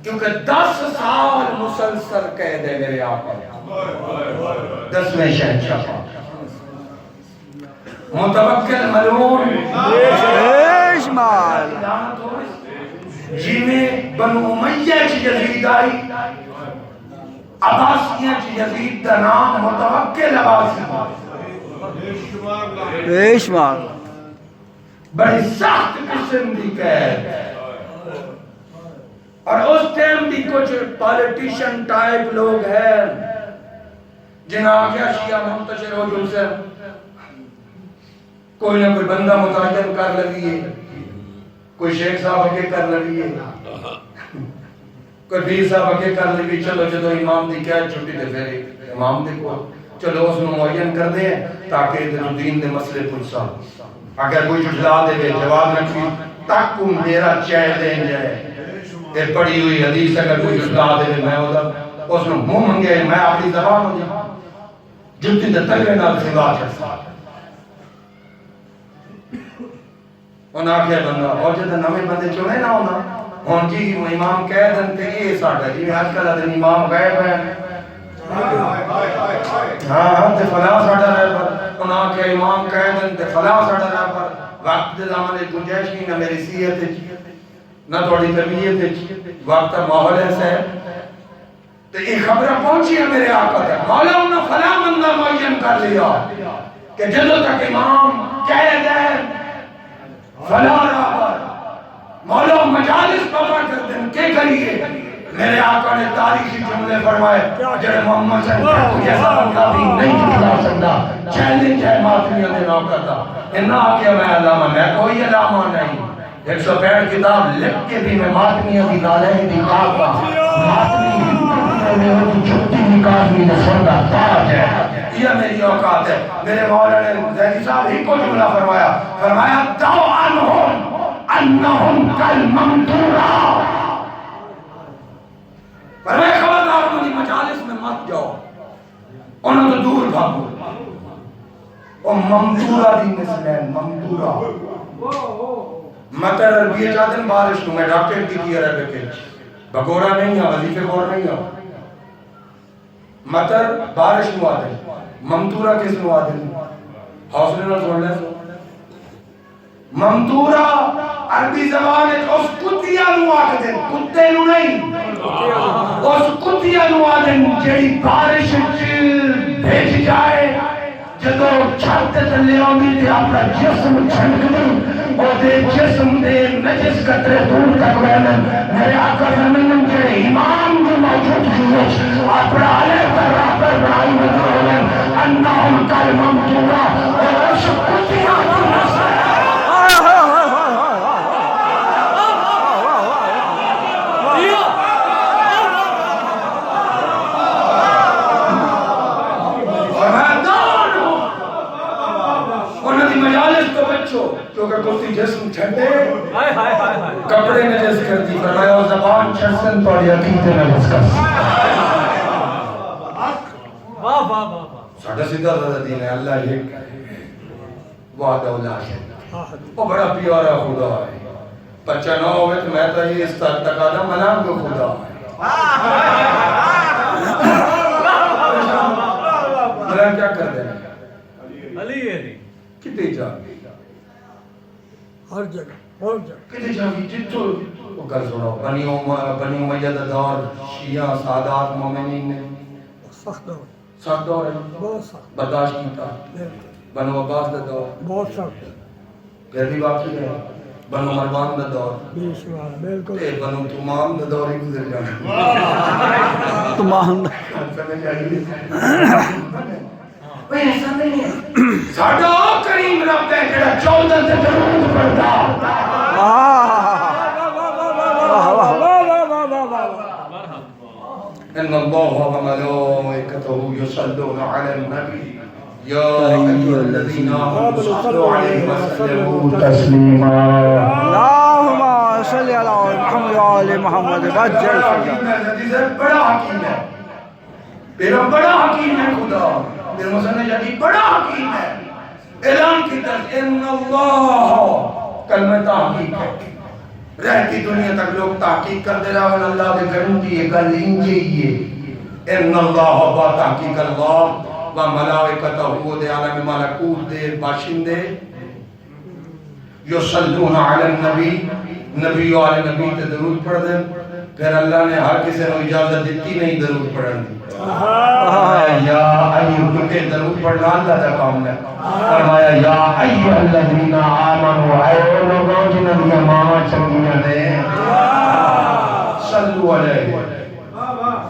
کیونکہ 10 سال مسلسل قید ہے میرے آقا 10ویں شہنشاہ متوکل ملعون جی میں بنو امیہ چ یزید آئی عباسیہ چ یزید دا نام متوکل عباسی بیشمار بڑی سخت قسم دی قید اور اس ٹائم بھی کچھ پالیٹیشن ٹائپ لوگ ہیں جنہاں آگیا شیعہ منتشر ہو جو سے کوئی نہ کوئی بندہ متعین کر لگیے کوئی شیخ صاحب اگے کر لگیے کوئی پیر صاحب اگے کر لگیے چلو جدو امام دی کیا چھٹی دے پھر امام دیکھو چلو اس نے معین کر دیں تاکہ دین دے مسئلے پرسا اگر کوئی جھٹلا دے بے جواب نہ کی تک میرا چیلنج ہے یہ پڑھی ہوئی حدیث اگر کوئی جھٹلا دے بے میں ادھر اس نے منہ منگے میں اپنی زبان ہو جاؤں جبتی دے تگے نال سوا کرتا انہاں آکھیا بندہ اور جدہ نوے بندے چونے نہ ہونا ہون جی امام کہہ دن تے یہ ساڑھا جی آج کل دن امام غائب ہے ہاں تے فلاں ساڑھا رہے پر انہاں آکھیا امام کہہ دن تے فلاں ساڑھا رہے پر وقت دے زمانے گنجائش نہیں نہ میری سیئت ہے نہ تھوڑی طبیعت ہے وقت ماحول ایسا ہے تو یہ خبرہ پہنچی ہے میرے آقا تک مولا انہوں فلاں بندہ معین کر لیا کہ جدو تک امام قید ہے فلاں رابر مولا مجالس پاپا کر دیں کیا کریے میرے آقا نے تاریخی جملے فرمائے جڑے محمد صلی اللہ علیہ وسلم ایسا بندہ بھی نہیں جھٹلا سکتا چیلنج ہے ماتمیوں نے نوکر تھا انہا آکیا میں علامہ میں کوئی علامہ نہیں 165 کتاب لکھ کے بھی میں ماتمیوں کی نالے دی کافا ماتمی میں وہ چھوٹی نکاز میں نسندہ تاج ہے یہ میری اوقات ہے میرے مولا نے زیدی صاحب ہی کو جملہ فرمایا دو انہم انہم کل ممدورا فرمایا خبردار انہوں مجالس میں مت جاؤ انہوں تو دور بھاگو اور ممدورا دی مثلین ممدورا مطر عربیہ چاہتے ہیں بارش ہوں میں ڈاکٹر کی کیا رہے بکیچ بگورا نہیں ہے وظیفے گور نہیں ہے مطر بارش ہوں آدھے ممدورا کس نو آدھے حوصلے نہ سوڑ لے ممدورا عربی زبان ہے اس کتیا نو آکھ دیں کتے نو نہیں اس کتیا نو آدھے جیڑی بارش بھیج جائے جدو چھت تلے آنگی تے اپنا جسم چھنک دیں اور دے جسم دے نجس قطرے دور تک وینن میرے آقا زمینن کے امام جو موجود ہوئے اپنا علیہ پر رابر بڑائی مدرولن انہم کل ممدورا اور اس کتیا نو نسل بچو کیونکہ کسی جسم چھٹے کپڑے نجس کر دی فرمایا زبان چھسن تو عقیدے نجس کر ساڑھا سیدھا زیادہ دین ہے اللہ ایک وعدہ اللہ ہے وہ بڑا پیارا خدا ہے بچہ نہ ہوئے تو میں تو یہ اس تک آدم منام کو خدا ہے ملان کیا کر دیں علی ہے کتے جا ہر جگہ کتے جا جتو وہ کر سنو بنی امیہ دا دور شیعہ سادات مومنین نے سخت دور ہے برداشت کیتا بنو عباس دا دور بہت سخت پھر بھی واقعی ہے بنو مروان دا دور بالکل بنو تمام دا دور ہی گزر جانا تمام سمجھ آئیے وہ ایسا نہیں ہے ساڑھا کریم رب ہے جڑا 14 سے درود پڑھتا ان اللہ وملائکته یصلون علی النبی یا ایھا الذین آمنوا صلوا علیہ وسلموا تسلیما اللہم صلی علی محمد وعلی محمد بجل بڑا حکیم ہے میرا بڑا حکیم ہے خدا میرے مسلم جاتی بڑا حکیم ہے اعلان کی طرف ان اللہ کلمہ تحقیق ہے رہتی دنیا تک لوگ تحقیق کر دے رہا ہے اللہ دے گھروں کی یہ گل انجی یہ ان اللہ با تحقیق اللہ و ملائکتہ دے عالم ملکوت دے باشندے یصلون علی النبی نبی و علی نبی تے درود پڑھ دیں پھر اللہ نے ہر کسی نے اجازت دیتی نہیں درود پڑھن دی یا ایوہ کے درود پڑھنا اللہ کا کام ہے فرمایا یا ایوہ الذین آمنوا اے لوگوں جنہوں نے ماما چنگیاں نے صلو علیہ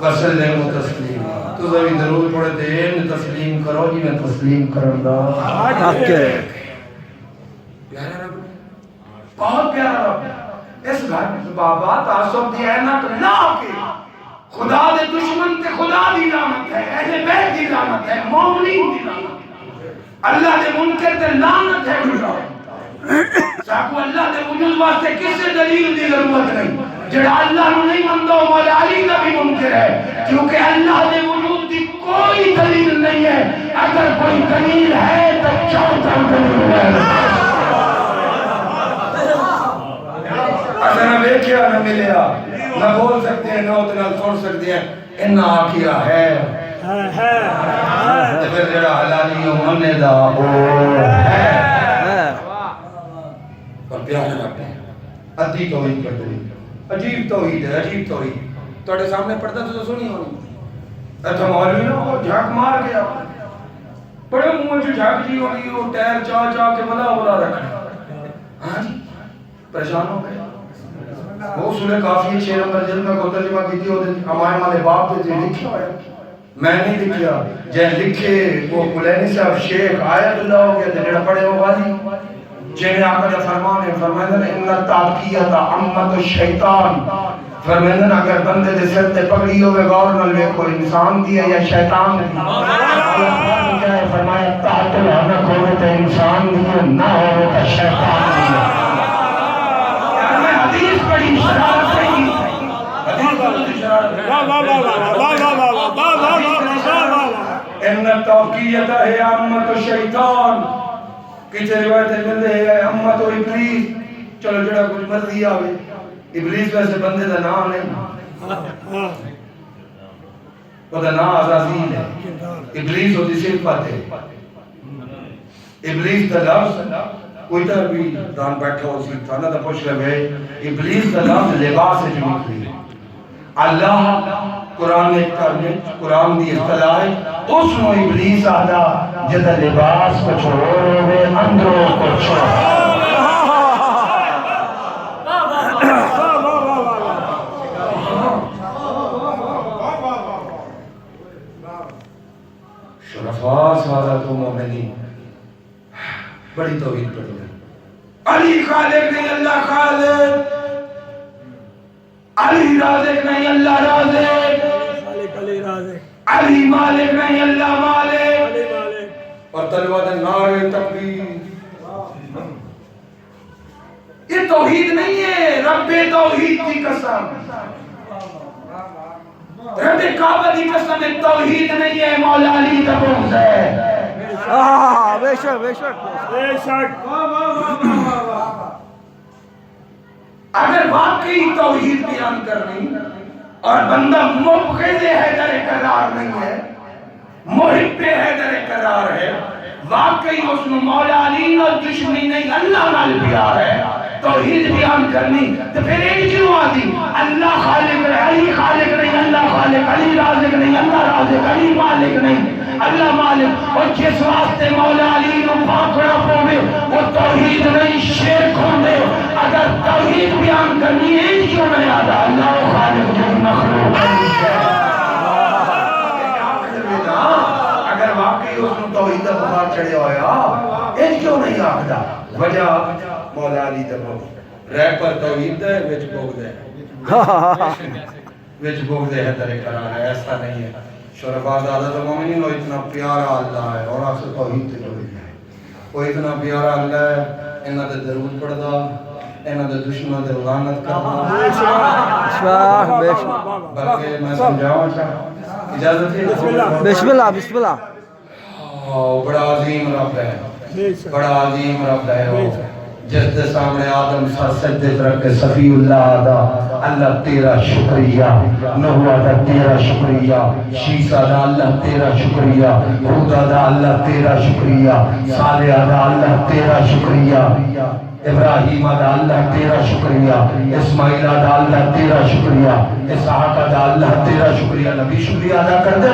وسلم تسلیم تو ذوی درود پڑھے دین تسلیم کرو جی میں تسلیم کرن دا پیارا رب بہت پیارا رب اس گھر بابا تعصب دی اینک نہ کے خدا دے دشمن تے خدا دی لعنت ہے اہل بیت دی لعنت ہے مومنین دی لعنت ہے اللہ دے منکر تے لعنت ہے خدا ساکو اللہ دے وجود واسطے کسے دلیل دی ضرورت نہیں جڑا اللہ نو نہیں مندو مولا علی دا بھی منکر ہے کیونکہ اللہ دے وجود دی کوئی دلیل نہیں ہے اگر کوئی دلیل ہے تو 14 دلیل ہے اگر نہ بیکیا نہ ملیا نہ بول سکتے ہیں نہ اتنا سن سکتے ہیں انہا آکیا ہے پھر جڑا حلالی مننے دا ہے اور پیارا رب ہے ادھی توحید کر دیں عجیب توحید ہے عجیب توحید توڑے سامنے پڑھتا تو سنی ہونی ایتھا مولوی نہ ہو جھاک مار گیا بڑے منہ جو جھاک جی ہونی وہ ٹیر چاہ چاہ کے بلا رکھنا ہاں جی پریشان ہو گئے وہ سورہ کافی 6 نمبر جلد میں کو ترجمہ کی تھی ہمارے مالے باپ تھے لکھا ہے میں نہیں لکھیا جے لکھے وہ کلینی صاحب شیخ آیت اللہ ہو گیا جڑا پڑھے وہ والی جنہیں آقا نے فرمانے فرمائے ان التعقیت عمت الشیطان فرمائے اگر بندے دے سر تے پکڑی ہوئے غور نہ دیکھو انسان دیا یا شیطان دیا فرمایا تعقل نہ ہوئے تو انسان دیا نہ ہوئے تو شیطان دیا حدیث بڑی شرارت رہی ان التوقیت ہے امت الشیطان کچھ روایتیں ملتے ہیں امت و ابلیس چلو جڑا کچھ مرضی آوے ابلیس ویسے بندے دا نام نہیں وہ دا نام عزازیل ہے ابلیس ہوتی صفت ہے ابلیس دا لفظ کوئی طرح بھی دان بیٹھا ہو سی تھانا دا پوچھ رہے ابلیس دا لفظ لباس سے جو نکلی اللہ قرآن نے قرآن دی اصطلاح ہے اس نو ابلیس آدھا جدہ لباس کو چھوڑے ہوئے اندروں کو چھوڑے شرفاء سعادت و مومنین بڑی توحید پڑھ گئی علی خالق نہیں اللہ خالق علی رازق نہیں اللہ رازق علی مالک نہیں اللہ مالک اور طلبہ دے نعرے تکبیر یہ توحید نہیں ہے، رب توحید کی قسم، رب کعبہ کی قسم ہے، توحید نہیں ہے، مولا علی کا بغض ہے۔ بے شک بے شک بے شک اگر واقعی توحید بیان کرنی اور بندہ مبغض حیدر کرار نہیں ہے، محب حیدر کرار ہے، واقعی اس میں مولا علی اور دشمنی نہیں، اللہ نال پیار ہے، توحید بیان کرنی تو پھر ایک کیوں آتی؟ اللہ خالق ہے، علی خالق نہیں، اللہ خالق، علی رازق نہیں، اللہ رازق، علی مالک نہیں، اللہ مالک۔ اور جس واسطے مولا علی نو پھانکڑا پوے وہ توحید نہیں، شرک ہوندے۔ اگر توحید بیان کرنی ہے کیوں نہیں آتا؟ اللہ خالق جو مخلوق اگر واقعی اس نے توحید بخار چڑھے ہویا یہ کیوں نہیں آخدا؟ وجہ مولا علی دمو ریپر توحید ہے وچ بغض ہے، وچ بغض ہے حیدر کرار ہے، ایسا نہیں ہے۔ شرفا عدالت مومنین وہ اتنا پیارا اللہ ہے اور آپ سے توحید تے جوڑی ہے، وہ اتنا پیارا اللہ ہے، انہاں دے درود پڑھدا، انہاں دے دشمناں دے لعنت کردا، بے شک بلکہ میں سمجھاواں چاہتا اجازت ہے؟ بسم اللہ بسم اللہ۔ بڑا عظیم رب ہے، بے شک بڑا عظیم رب ہے وہ، جس کے سامنے آدم سر سجدے رکھ کے صفی اللہ آدھا، اللہ تیرا شکریہ، نوح آدھا تیرا شکریہ، شیس آدھا اللہ تیرا شکریہ، ہود آدھا اللہ تیرا شکریہ، صالح آدھا اللہ تیرا شکریہ، ابراہیم آدھا اللہ تیرا شکریہ، اسماعیل آدھا اللہ تیرا شکریہ، اسحاق آدھا اللہ تیرا شکریہ، نبی شکریہ ادا کر دے،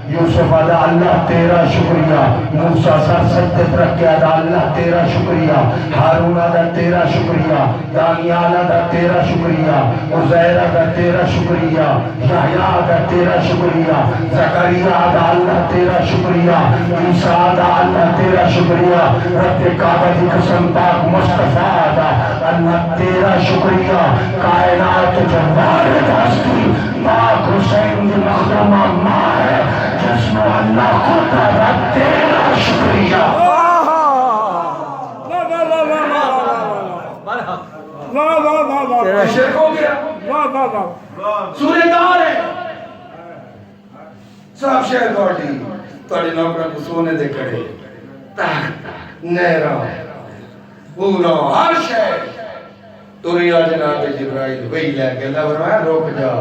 یوسف آدھا اللہ تیرا شکریہ، موسیٰ سر سجدے رکھ کے آدھا اللہ تیرا شکریہ، ہارون آدھا تیرا شکریہ، دانیال آدھا تیرا شکریہ، عزیر آدھا تیرا شکریہ، یحییٰ آدھا تیرا شکریہ، زکریا آدھا اللہ تیرا شکریہ، عیسیٰ آدھا اللہ تیرا شکریہ، رب کعبہ کی قسم پاک مصطفیٰ آدھا اللہ تیرا شکریہ، کائنات جو وارد ہستی پاک حسین کی مخدومہ ماں ہے، جس میں اللہ خود رب تیرا شکریہ۔ واہ واہ واہ واہ تیرا شرک ہو گیا، واہ واہ واہ سورہ دار ہے، صاحب شہر گوڑی توڑی نوکرہ کو سونے دے کڑے، تحت نیرہ پورا ہر شہر توریا جناب جبرائیل وہی لے کے اللہ فرمایا روک جا،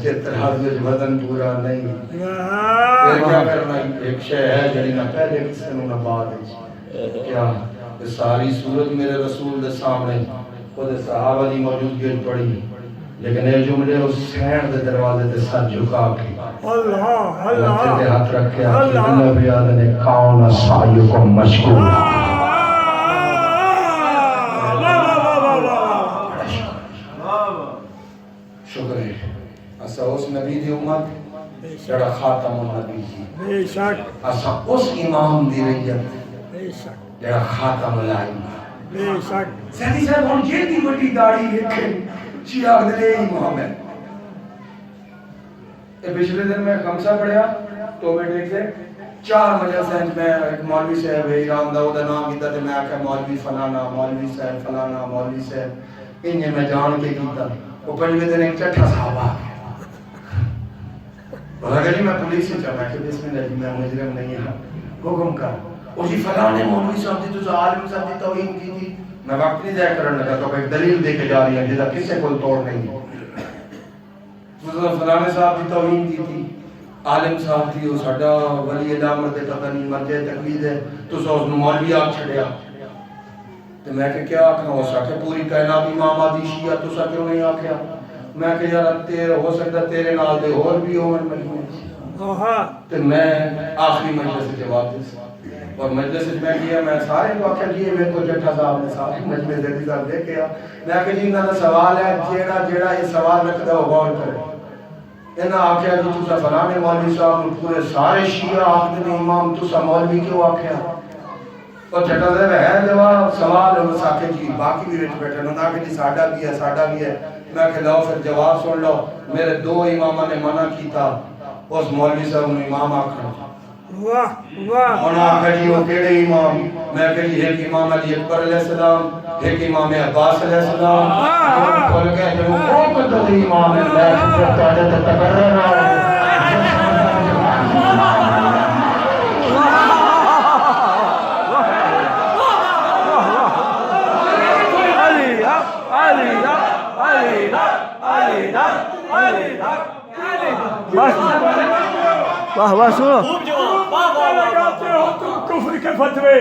جتر حضرت وزن پورا نہیں، پھر کیا کرنا؟ ایک شے ہے جنہی نہ پہلے کسی نہ بعد کیا کہ ساری صورت میرے رسول دے سامنے خود صحابہ دی موجودگی پڑی، لیکن یہ جملے اس سینڈ دے دروازے دے سر جھکا کے اللہ لطے دے اللہ ہاتھ رکھے کہ اللہ بیاد نے کون سعیکم مشکور۔ شکر ہے اسا اس نبی دی امت جڑا خاتم النبی جی، بے شک اسا اس امام دی ریت بے شک جڑا خاتم الائمہ۔ بے شک سیدی صاحب ہن یہ دی بڑی داڑھی ویکھیں چیاغ دے امام ہے۔ یہ پچھلے دن میں خمسہ پڑھیا تو میں دیکھ سے 4 مجلسیں میں ایک مولوی صاحب ایران دا او دا نام کیتا تے میں آکھیا مولوی فلانا، مولوی صاحب فلانا، مولوی صاحب انہیں میں جان کے کیتا، وہ پنجویں دن ایک چٹھا صاحب آ گیا، بولا کہ جی میں پولیس سے چاہتا کہ بسم اللہ جی میں مجرم نہیں ہاں، حکم کر، وہ جی فلانے مولوی صاحب دی تو عالم صاحب دی توہین کی تھی، میں وقت نہیں ضائع کرنے لگا تو ایک دلیل دے کے جا رہی ہے جیسا کسے کوئی توڑ نہیں ہے، فلانے صاحب دی توہین کی تھی، عالم صاحب تھی وہ ساڈا ولی علامت ہے پتہ نہیں مرجع تقلید ہے، تو سو اس نے مولوی آگ چھڑیا، تو میں کہ کیا آکھنا ہو سکتا پوری کائنات امام آدھی شیعہ تو سا کیوں نہیں آکھیا؟ میں کہ یار تیرے ہو سکتا تیرے نال دے اور بھی ہو من مجموعے، تو میں آخری مجلس سے جواب دے اور مجلس میں کیا میں سارے کو آکھیا جی میں کو جٹھا صاحب نے سارے مجمع زیدی صاحب دے کیا، میں کہ جی انہاں دا سوال ہے جیڑا یہ سوال رکھدا ہو غور کرے، انہاں آکھیا جی تسا فلانے مولوی صاحب پورے سارے شیعہ آکھدے نے امام تسا مولوی کیوں آکھیا؟ اور چھٹا دے ہے جواب سوال ہے وہ ساکھے جی باقی بھی رچ بیٹھے نہ کہ جی ساڈا بھی ہے، میں کہ لو پھر جواب سن لو، میرے 2 امامہ نے منع کیتا اس مولوی صاحب نے امام آکھنا، واہ واہ ہونا کھڑی ہو کیڑے امام میں کہی ایک امام علی اکبر علیہ السلام ایک امام عباس علیہ السلام اور کھول کے جو وہ قدر امام ہے میں تاجت تقرر رہا ہوں واہ واہ سنو لگاتے ہو تم کفر کے فتوے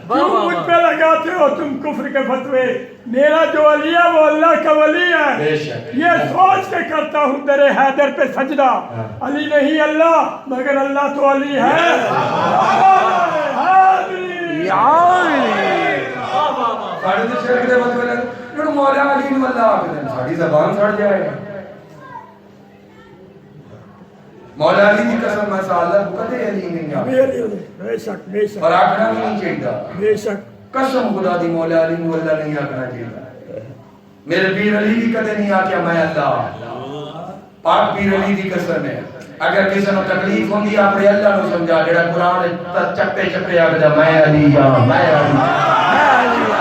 کیوں مجھ پہ لگاتے ہو تم کفر کے فتوے میرا جو علی ہے وہ اللہ کا ولی ہے یہ سوچ کے کرتا ہوں درے حیدر پہ سجدہ علی نہیں اللہ مگر اللہ تو علی ہے ساڑھے تو شرک دے فتوے لگ جو مولا علی نے اللہ آکھتے ہیں ساڑھی زبان سڑ جائے مولا علی کی قسم میں سالہ کدے علی نہیں آتا بے شک بے شک اور آکھنا بھی نہیں چاہیے بے شک قسم خدا دی مولا علی نو اللہ نہیں آکھنا چاہیے میرے پیر علی بھی کدے نہیں آکھیا میں اللہ پاک پیر علی دی قسم ہے اگر کسی نو تکلیف ہوندی اپنے اللہ نو سمجھا جڑا قرآن چپے چپے آکھدا میں علی ہاں میں علی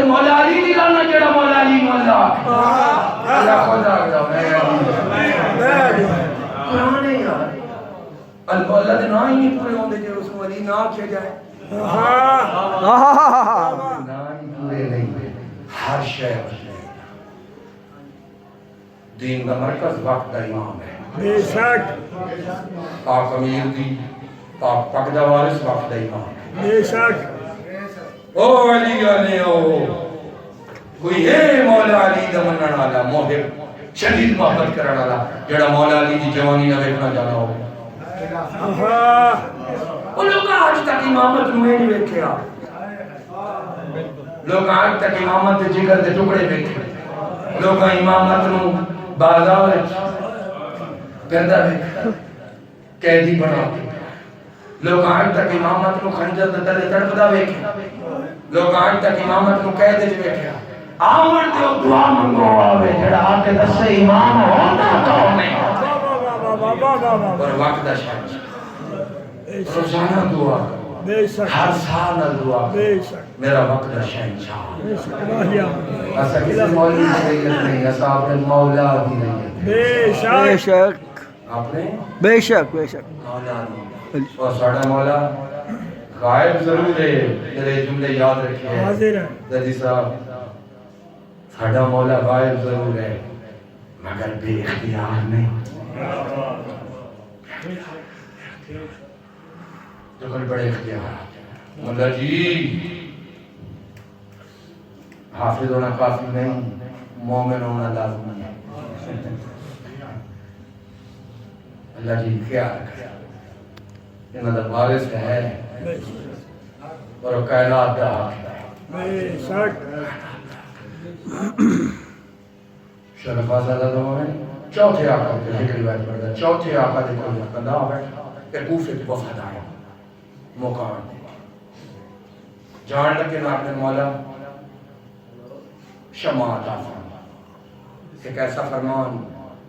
مولا علی نہیں لانا جڑا مولا علی مولا اللہ خدا آگا میں قرآن ہے یار اللہ دے نا ہی نہیں پورے ہوندے جو اس کو علی نا کیا جائے نا ہی پورے نہیں ہر شہر دین کا مرکز وقت کا امام ہے بے شک پاک امیر دی پاک پقدہ وارث وقت کا امام ہے بے شک او علی آنے او کوئی ہے مولا علی دا منن والا محب شدید محبت کرن والا جڑا مولا علی دی جوانی نہ ویکھنا جانا ہو وہ لوگ آج تک امامت نو نہیں ویکھیا لوگ آج تک امامت دے جگر دے ٹکڑے ویکھے لوگ امامت نو بازار وچ پھردا ویکھ قیدی بنا کے لوگ آج تک امامت نو خنجر دے تلے تڑپدا ویکھے لوگ آج تک امامت نو قید وچ ویکھیا آمن تے دعا منگو آوے جڑا آ کے دسے امام ہونا کون ہے اور وقت دا شاہد روزانہ دعا بے شک ہر سال دعا بے شک میرا وقت دا شاہد بے شک الہیہ ایسا کسی مولی کی ضرورت نہیں ایسا آپ نے مولا کی ضرورت بے بے شک شک آپ نے بے شک بے شک مولا دی اور ساڑھا مولا غائب ضرور ہے تیرے جملے یاد رکھے ہیں حاضر ہے دادی صاحب ساڑھا مولا غائب ضرور ہے مگر بے اختیار نہیں جو کوئی بڑے اختیار مولا جی حافظ ہونا کافی نہیں مومن ہونا لازم ہے اللہ جی خیال رکھے انہاں دا وارث ہے اور کائنات دا حاکم ہے بے شک شرف آزادہ دو ہے چوتھے آقا کے ذکر روایت پڑھتا ہے چوتھے آقا دے کوئی قضا ہے کہ کوفے کی وفد آیا مقام دے جان لگے نا اپنے مولا شمع عطا فرما ایک ایسا فرمان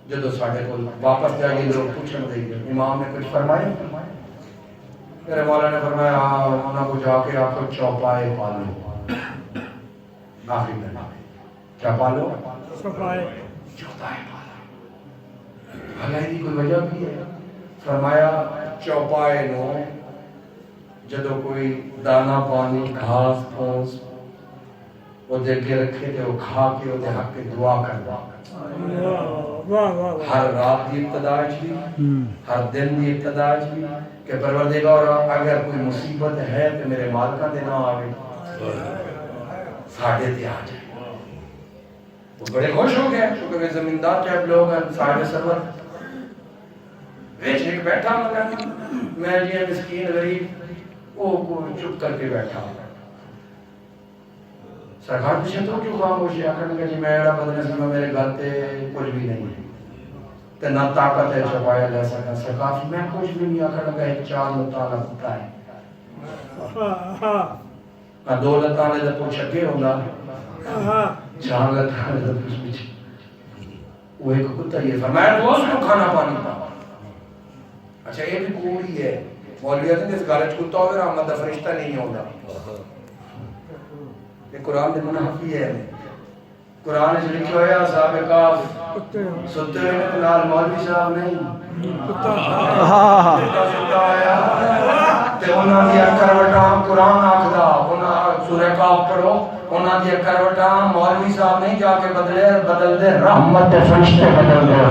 جدو ساڑھے کو واپس جائے لوگ پوچھن دے گئے امام نے کچھ فرمایا میرے مولا نے فرمایا انہوں کو جا کے آپ کو چوپائے پالو آخری میں کیا پالو صفائے چوپائے پالو بھلائی دی کوئی وجہ بھی ہے فرمایا چوپائے نو جدو کوئی دانا پانی گھاس پھونس وہ دے کے رکھے تھے وہ کھا کے وہ دے حق کے دعا کر دا ہر رات دی ابتداج بھی ہر دن دی ابتداج بھی کہ پروردگار اگر کوئی مصیبت ہے تو میرے مالکہ دے نہ آگے ساڑھے تے آ جائے وہ بڑے خوش ہو گئے چونکہ وہ زمیندار ٹائپ لوگ ہیں ساڑھے سرور ویچ ایک بیٹھا مگر میں جی مسکین غریب وہ چپ کر کے بیٹھا سرکار پوچھے تو کیوں خاموش ہے آخر کہ جی میں ایڑا بدنصیب میرے گھر تے کچھ بھی نہیں تے نہ طاقت ہے چھپایا جا سکا سرکار میں کچھ بھی نہیں آخر لگا ایک چار مطالعہ ہوتا ہے ہاں دو لتاں نے پوچھ اگے ہوندا ہاں چار لتاں نے پوچھ پیچھے وہ ایک کتا یہ فرمایا تو اس کو کھانا پانی پا اچھا یہ بھی کوڑی ہے مولوی نے اس گھر چ کتا ہوے رحمت دا فرشتہ نہیں ہوندا یہ قرآن دے منافی ہے قرآن وچ لکھیا ہویا صاحب کاف ستے ہوئے نے نال مولوی صاحب نہیں کتا ستا ہویا تے انہاں دی کروٹاں قرآن آکھدا انہاں سورہ کاف پڑھو انہاں دی کروٹاں مولوی صاحب نہیں جا کے بدل دے رحمت دے فرشتے بدل دے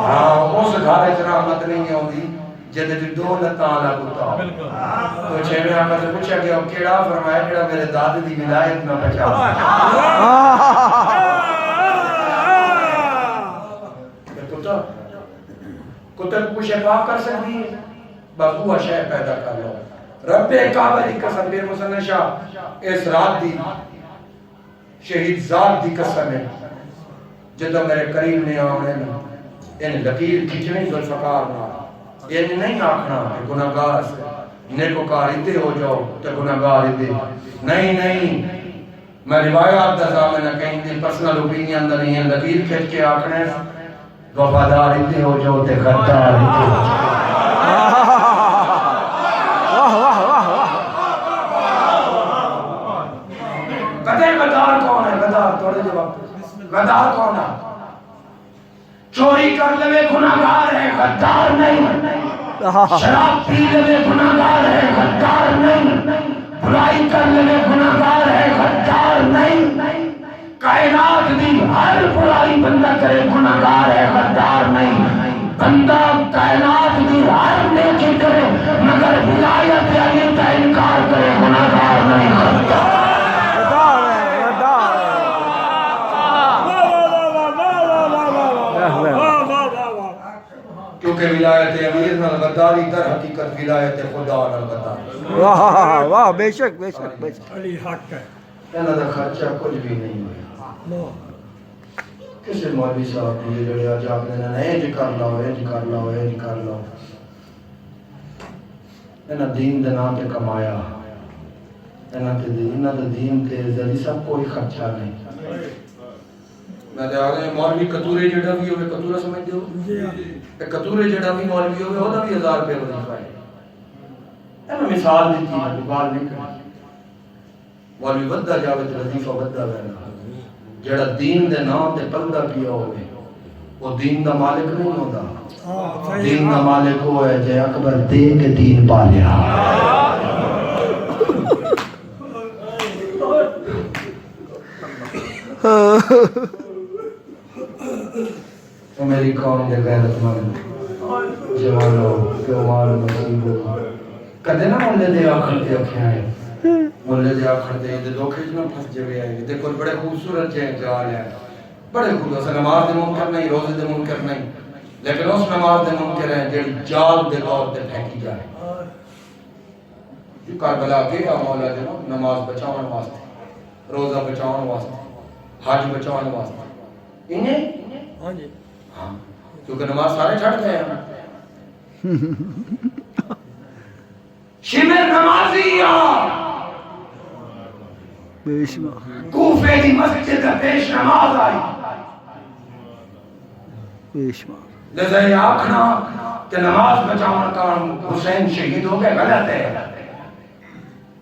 ہاں اس گھر وچ رحمت نہیں ہوندی جدے دو لتاں والا کتا تو چھویں آقا سے پوچھا گیا کیڑا فرمایا جڑا میرے داد دی ولایت نہ بچا کتا کتے کو کچھ پاک کر سکتی ہے بس وہ شے پیدا کر لو رب کعبہ دی قسم بے مسلم شاہ اس رات دی شہید ذات دی قسم ہے جدو میرے قریب نے آنے ان لکیر کھچنی ذوالفقار نہ یہ نہیں آکھنا کہ گناہگار سے نیکوکار ادھے ہو جاؤ تو گناہگار ادھے نہیں میں روایات دا ضامن کہیں دی پرسنل اوپینین دا نہیں ہے لکیر کھچ کے آکھنے وفادار ادھے ہو جاؤ تے غدار ادھے ہو جاؤ کدے غدار کون ہے غدار توڑے جواب غدار کون ہے چوری کر لے گناہگار ہے غدار نہیں شراب پی لے گناہگار ہے غدار نہیں برائی کر لے گناہگار ہے غدار نہیں کائنات دی ہر برائی بندہ کرے گناہگار ہے غدار نہیں بندہ کائنات دی ہر نیکی کرے مگر ولایت علی کا انکار کرے گناہگار نہیں غدار کیونکہ ولایت امیر نال غداری در حقیقت ولایت خدا نال غداری واہ واہ بے شک بے شک بے شک علی حق ہے انہاں دا خرچہ کچھ بھی نہیں ہویا کسی مولوی صاحب نے جڑیا جاگدے نے انج کر لو انج کر لو انج کر لو انہاں دین دے نام تے کمایا انہاں دے دین تے ذری سب کوئی خرچہ نہیں میں تے آگے مولوی کتورے جڑا بھی ہوے کتورا سمجھ دیو تے کتورے جڑا بھی مولوی ہوے اودا بھی 1000 روپے وظیفہ ہے انا مثال دیتی ہے بات نہیں کرنی مولوی ودا جاوے تے وظیفہ ودا رہنا جڑا دین دے نام تے پلدا کیا ہوے وہ دین دا مالک نہیں ہوندا دین دا مالک وہ ہے جے اکبر دے کے دین پالیا تو میری قوم دے غیرت مند جوانو پیوار نصیبو کدے نہ ملے دے آخر تے اکھیاں ہیں ملے دے آخر تے دے دھوکے نہ پھس جوے آئے تے کوئی بڑے خوبصورت جے جال ہے بڑے خوبصورت نماز دے منکر نہیں روزے دے منکر نہیں لیکن اس نماز دے منکر ہیں جڑی جال دے طور تے پھینکی جائے جو کربلا گیا مولا جو نماز بچاون واسطے روزہ بچاون واسطے حج بچاون واسطے انہیں ہاں جی ہاں کیونکہ نماز سارے چھڑ گئے ہیں شمر نمازی کوفے دی مسجد پیش نماز آئی لذا یہ آکھنا کہ نماز بچاون کام حسین شہید ہو گئے غلط ہے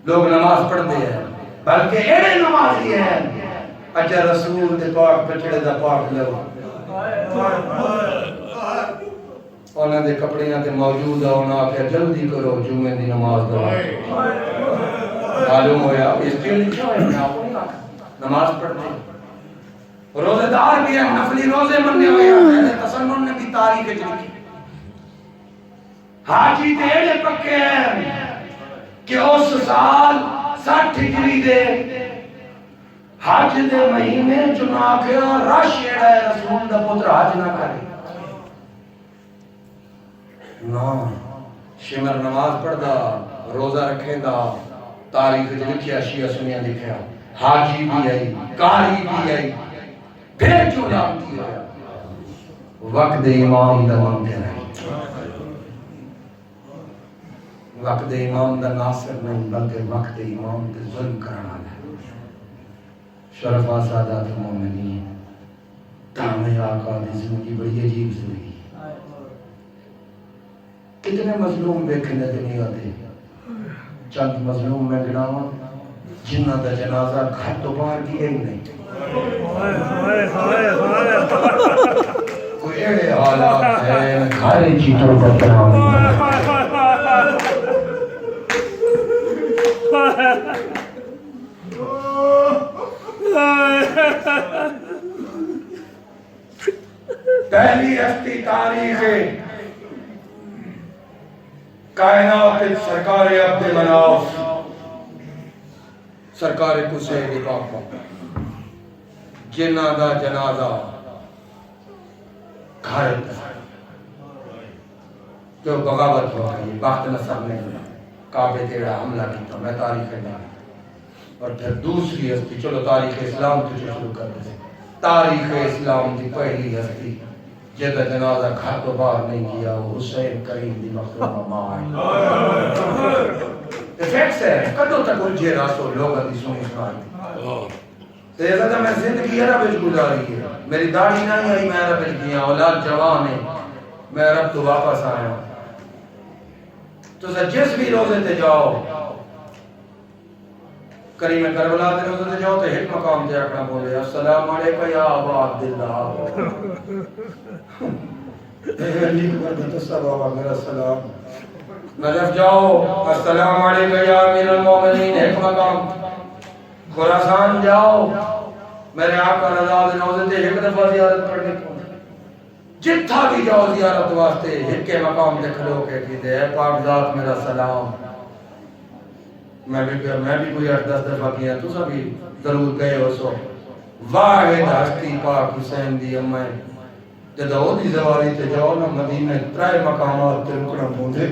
لوگ نماز پڑھتے ہیں بلکہ ایڑے نمازی ہیں اچھا رسول دے پاک بچڑے دا پاک لو انہاں دے کپڑیاں تے موجود ہونا کہ جلدی کرو جمعے دی نماز دا معلوم ہویا اس کے لکھا ہے میں آپ کو نہیں آکھا نماز پڑھتے روزے دار بھی ہیں نفلی روزے مننے ہوئے ہیں تسنن نے بھی تاریخ لکھی حاجی تیرے پکے ہیں کہ اس سال 60 ہجری دے حج دے مہینے چنا کے رش ایڑا ہے رسول دا پتر حج نہ کرے نا شمر نماز پڑھ دا روزہ رکھے دا تاریخ لکھیا شیعہ سنیہ لکھیا حاجی بھی آئی کاری بھی آئی پھر جو لانتی ہے وقت امام دا منکر ہے وقت امام دا ناصر نہیں بلکہ وقت امام تے ظلم کرنا ہے شرفا سادات مومنین تامے آقا دی زندگی بڑی عجیب زندگی کتنے مظلوم بیکھنے دنیا دے چند مظلوم میں گناواں جنہ دا جنازہ گھر تو باہر گیا ہی نہیں کوئی ایڑے حالات ہے گھر چیتوں پر بناؤں پہلی ہستی تاریخ کائنات سرکار عبد مناف سرکار حسین پاک جنہ دا جنازہ گھر جو بغاوت ہو گئی بخت نصر نے کعبے تیڑا حملہ کیتا میں تاریخ ہے اور پھر دوسری ہستی چلو تاریخ اسلام تو شروع کرتے ہیں تاریخ اسلام کی پہلی ہستی جدہ جنازہ گھر تو باہر نہیں کیا وہ حسین کریم دی مخدومہ ماں ہے فیکس ہے کدو تک الجھے راسو لوگا دی سنی سنائی تو یہ زیادہ میں زندگی عرب اچھ گزاری ہے میری داڑھی نہیں آئی میں عرب اچھ گیا اولاد جوان ہے میں عرب تو واپس آیا تو جس بھی روزے تے جاؤ کریم کربلا تے روزے تے جاؤ تو ایک مقام تے اکڑا بولے السلام علیکم یا ابا عبداللہ علی کو سب بابا میرا سلام نجف جاؤ السلام علیکم یا امیر المومنین ایک مقام خراسان جاؤ میرے آقا رضا دے روزے تے ایک دفعہ زیارت پڑھنے کو جتھا بھی جاؤ زیارت واسطے ایک کے مقام تے کھلو کے کہتے ہیں پاک ذات میرا سلام میں بھی کوئی 8-10 دفعہ کیا تو سب بھی ضرور گئے ہو سو واحد ہستی پاک حسین دی امائے جدہ ہو دی زواری تے جاؤ نا مدینہ 3 مقامات تے رکنا پوندے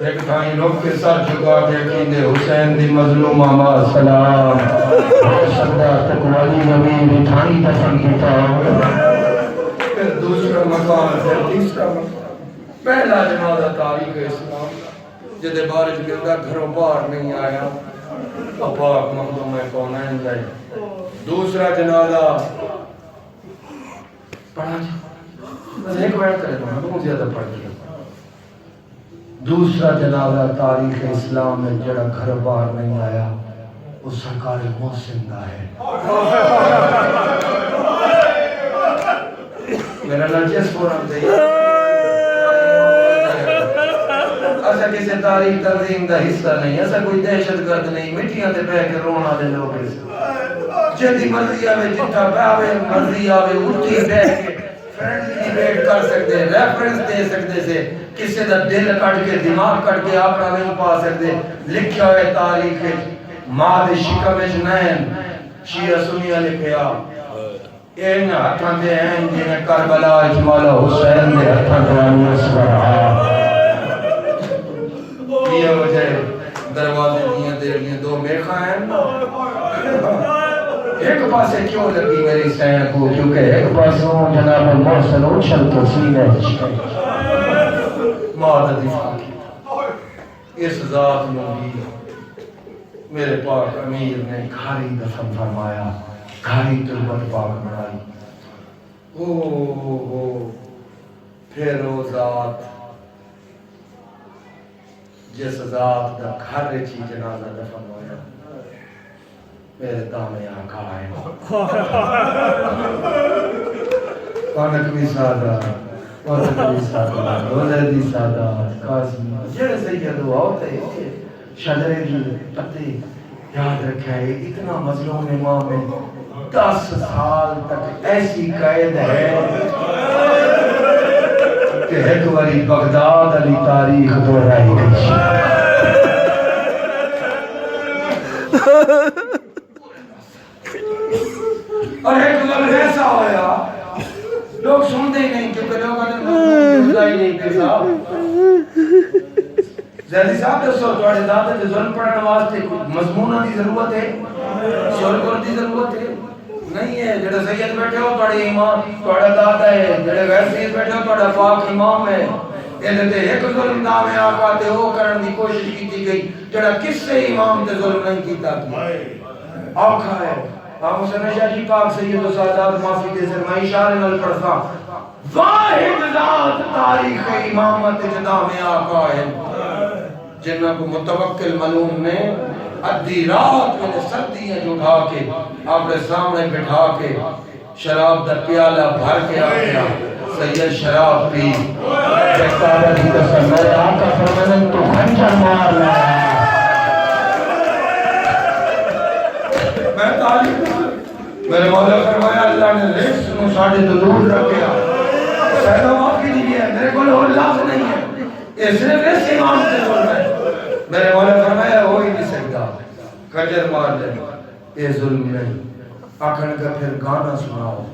ایک تھائیں لوگ کے ساتھ جھکا کے کہندے حسین دی مظلوم آما سلام سردہ تقوالی نبی نے تھانی دفن کیتا پھر دوسرا مقام پھر تیسرا مقام پہلا جنازہ تاریخ اسلام جدے بارش گردہ گھروں باہر نہیں آیا پاک مخدوم کونین جائے دوسرا جنازہ پڑھا بس ایک ویٹ کرے تو بہت زیادہ پڑھ دیا دوسرا جنازہ تاریخ اسلام میں جڑا گھر باہر نہیں آیا وہ سرکار محسن دا ہے میرا نرجس فورم دے ایسا کسی تاریخ تنظیم دا حصہ نہیں ایسا کوئی دہشت گرد نہیں مٹیاں تے بہ کے رونا دے لوگ جدی مرضی آوے جتنا باوے مرضی آوے اٹھی بہ کے فرینڈلی ڈیبیٹ کر سکتے ریفرنس دے سکتے سے کسی دا دل کٹ کے دماغ کٹ کے اپنا نہیں پا سکتے لکھیا ہوئے تاریخ ماد شکمش نین شیعہ سنیہ لکھیا این ہتھاں دے ہیں جنہیں کربلا اجمالا حسین دے ہتھاں دے انیس یہ وجہ دروازے دیاں دیڑیاں 2 میخاں ہیں ایک پاسے کیوں لگی میری سین کو کیونکہ ایک پاسوں جناب محسن اچھل تو سینے مادہ دفاع کی اس ذات میں بھی میرے پاک امیر نے گھاری دفن فرمایا گھاری تربت پاک بنائی پھر وہ ذات جس ذات دا گھر رچی جنازہ دفن ہویا میرے دامے آقا آئے پانک بھی سادہ پانک بھی سادہ روزے دی سادہ قاسم جڑے سید ہوا ہوتے ہیں شجرے دی پتے یاد رکھا ہے اتنا مظلوم امام ہے 10 سال تک ایسی قید ہے کہ ایک باری بغداد علی تاریخ دہرائی گئی اور ایک بار ایسا ہویا لوگ سنتے ہی نہیں کیونکہ لوگ سنتا ہی نہیں تھے صاحب زیادی صاحب دسو تھوڑے دادا جو ظلم پڑھنے واسطے مضمونہ دی ضرورت ہے شورکر دی ضرورت ہے نہیں ہے جڑے سید بیٹھے ہو تھوڑے امام تھوڑا دادا ہے جڑے غیر سید بیٹھے ہو تھوڑا پاک امام ہے تے ایک ظلم نام آقا تے او کرن دی کوشش کی گئی جڑا کسے امام تے ظلم نہیں کیتا اوکھا ہے آپ حسین شاہی پاک سید و سادات معافی دے سر میں اشارے نل پڑھتا واحد ذات تاریخ امامت جدا میں آقا ہے جنہ کو متوکل ملوم نے ادھی رات میں سردیاں جو اٹھا کے اپنے سامنے بٹھا کے شراب دا پیالہ بھر کے آیا سید شراب پی جکتارہ کی قسم میرے آقا فرمانن تو خنجر مار لیا میں تعلیم میرے مولا فرمایا اللہ نے رزق نو ساڑھے تو دور رکھیا سیدہ معافی دیئے میرے کو لوگ لفظ نہیں ہے یہ صرف اس امام سے ظلم ہے میرے مولا فرمایا ہو ہی نہیں سکتا خنجر مار لے یہ ظلم نہیں آکھن کا پھر گانا سناؤ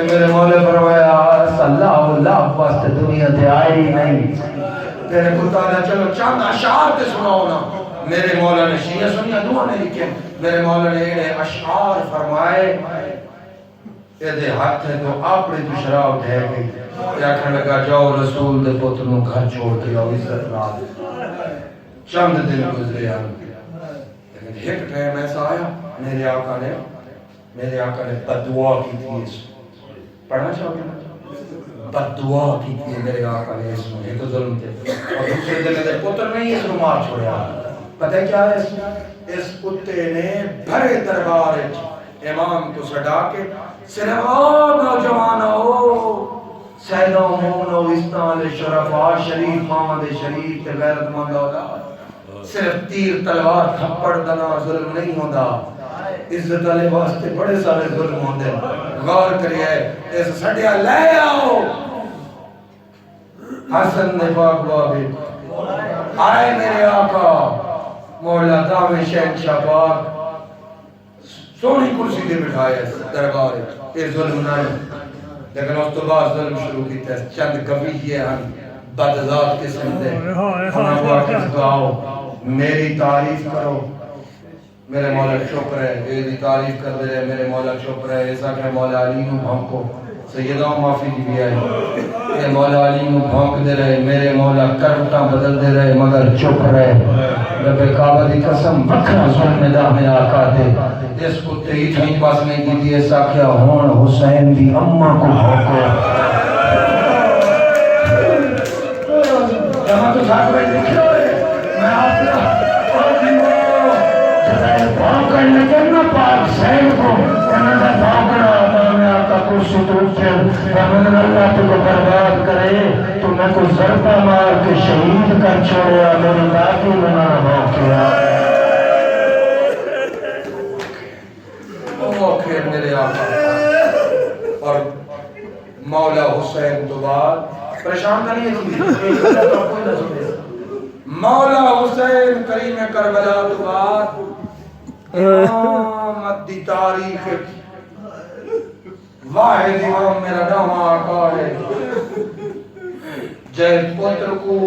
میرے مولا فرمایا صلی اللہ واسطے دنیا تے آئی نہیں تیرے کو تعالیٰ چلو چاند اشعار تے سناؤ نا میرے مولا نے شیعہ سنیا دعا نے لکھے میرے مولا نے انہیں اشعار فرمائے یہ دے ہاتھ ہے تو اپنے تو شراب ڈھے گئی یا کھن لگا جاؤ رسول دے پتنوں گھر چھوڑ کے آؤ عزت رات چند دن گزرے آن لیکن ایک ٹائم ایسا آیا میرے آقا نے بددعا کی تھی اس پڑھنا چاہو گے بددعا کی تھی میرے آقا نے اس میں ایک ظلم تھے اور دوسرے دن دے پتر نہیں اس میں مار چھوڑیا پتہ کیا ہے اس میں اس کتے نے بھرے دربار امام کو سڑا کے صرف نوجوان ہو سیدہ مومن و استعال شرفا شریف مامد شریف تے غیرت مند ہوتا صرف تیر تلوار تھپڑ دنا ظلم نہیں ہوتا عزت علی واسطے بڑے سارے ظلم ہوندے غور کریے اس سڑیا لے آؤ حسن نے پاک بابی آئے میرے آقا مولا دام شہنشاہ پاک سونی کرسی دے بٹھائے دربار یہ ظلم نہیں لیکن اس تو بعد ظلم شروع کیتا ہے چند کبھی ہم بدذات قسم دے ہمیں واقعی دعاؤ میری تعریف کرو میرے مولا چپ رہے میری تعریف کر دے رہے میرے مولا چپ رہے ایسا کہ مولا علی نو بھونک کو سیدہ معافی دی بھی آئی اے مولا علی نو بھونک دے رہے میرے مولا کرتا بدل دے رہے مگر چپ رہے رب کعبہ دی قسم بکھرا ظلم دا میں آقا دے اس کو تیری تھیں پاس میں کی دی ایسا کیا ہون حسین دی اممہ کو بھونکو جہاں تو ساتھ میں دیکھو میں آپ نے بھونکر لگن نا پاک سین کو انہوں نے بھونکر آتا میں آقا کرسی تو اچھل فرمانے اللہ تو کو برباد کرے تو میں کو ضربہ مار کے شہید کر چھوڑیا میری باقی منا بھونکیا وہ پھر میرے آقا اور مولا حسین تو بعد پریشان کا نہیں ہے مولا حسین کریم کربلا تو بعد امامت دی تاریخ واحد امام میرا نام آقا ہے جیل پتر کو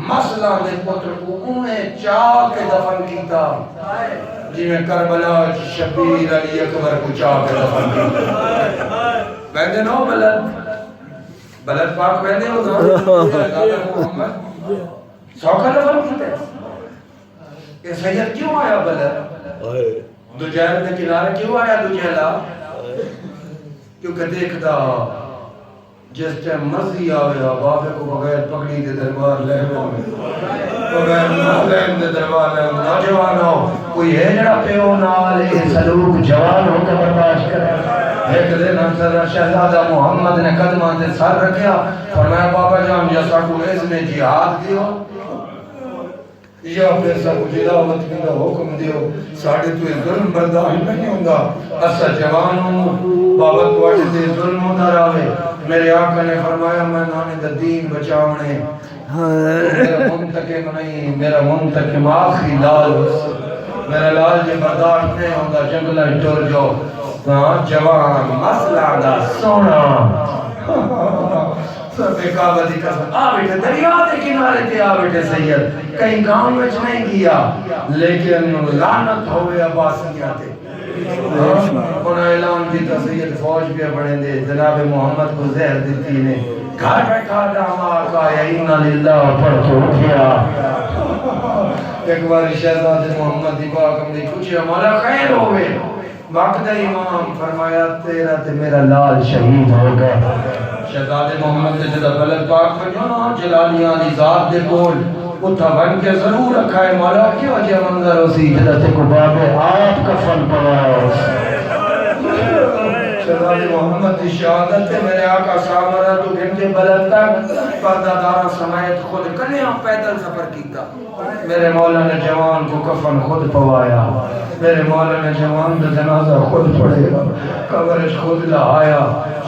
مسئلہ دے پتر کو انہیں چاہ کے دفن کیتا جی میں کربلا شبیر علی اکبر کو چاہ کے دفن کیتا بیندے نو بلد پاک بیندے ہو محمد سوکھا دفن کیتا یہ سید کیوں آیا بلد دجیل کے کنارے کیوں آیا دجیلہ کیونکہ دیکھتا جس ٹائم مرضی آوے بابے کو بغیر پکڑی دے دربار لے بغیر محلین دے دربار لے نوجوان ہو کوئی ہے جڑا پیو نال یہ سلوک جوان ہو کے برداشت کرے ایک دن ہم شہزادہ محمد نے قدمان دے سر رکھیا فرمایا بابا جان جیسا کو اس میں جہاد دیو یا پیسہ کو جلاوت کی دا حکم دیو ساڑھے تو ظلم برداشت نہیں ہوندہ اسا جوان ہوں بابا تو آٹھے دے ظلم ہوندہ راوے میرے آقا نے فرمایا میں نانے دا دین بچاونے میرا منتقم نہیں میرا منتقم آخری لال میرا لال جے برداشت نہیں ہوندہ جنگلہ ٹور جو جوان مسئلہ دا سونا سب کعبہ دی قسم آ بیٹھے دریا دے کنارے تے آ بیٹھے سید کہیں گاؤں میں نہیں گیا لیکن لعنت ہوئے عباسیہ تے انہوں اعلان کی سید فوج پہ بڑھیں دے جناب محمد کو زہر دیتی نے گھر بیٹھا جاما آقا یا اِنَّا لِلَّهِ پڑھ کے اٹھیا ایک بار شہزاد محمد دی پاک ہم نے پوچھا مولا خیر ہوئے وقت امام فرمایا تیرا تے میرا لال شہید ہو گیا شہزاد محمد نے جدہ بلد پاک فرمایا جلالیاں دی ذات دے کول اتھا بن کے ضرور رکھا ہے مولا کیوں جا منظر اسی جدہ تے کو باب آپ کفن پڑھایا شہزاد محمد کی شہادت ہے میرے آقا سامرہ تو گھنٹے بلد تک پردہ دارہ سمیت خود کلیاں پیدل سفر کیتا میرے مولا نے جوان کو کفن خود پوایا میرے مولا نے جوان کا جنازہ خود پڑھے گا قبرش خود لہایا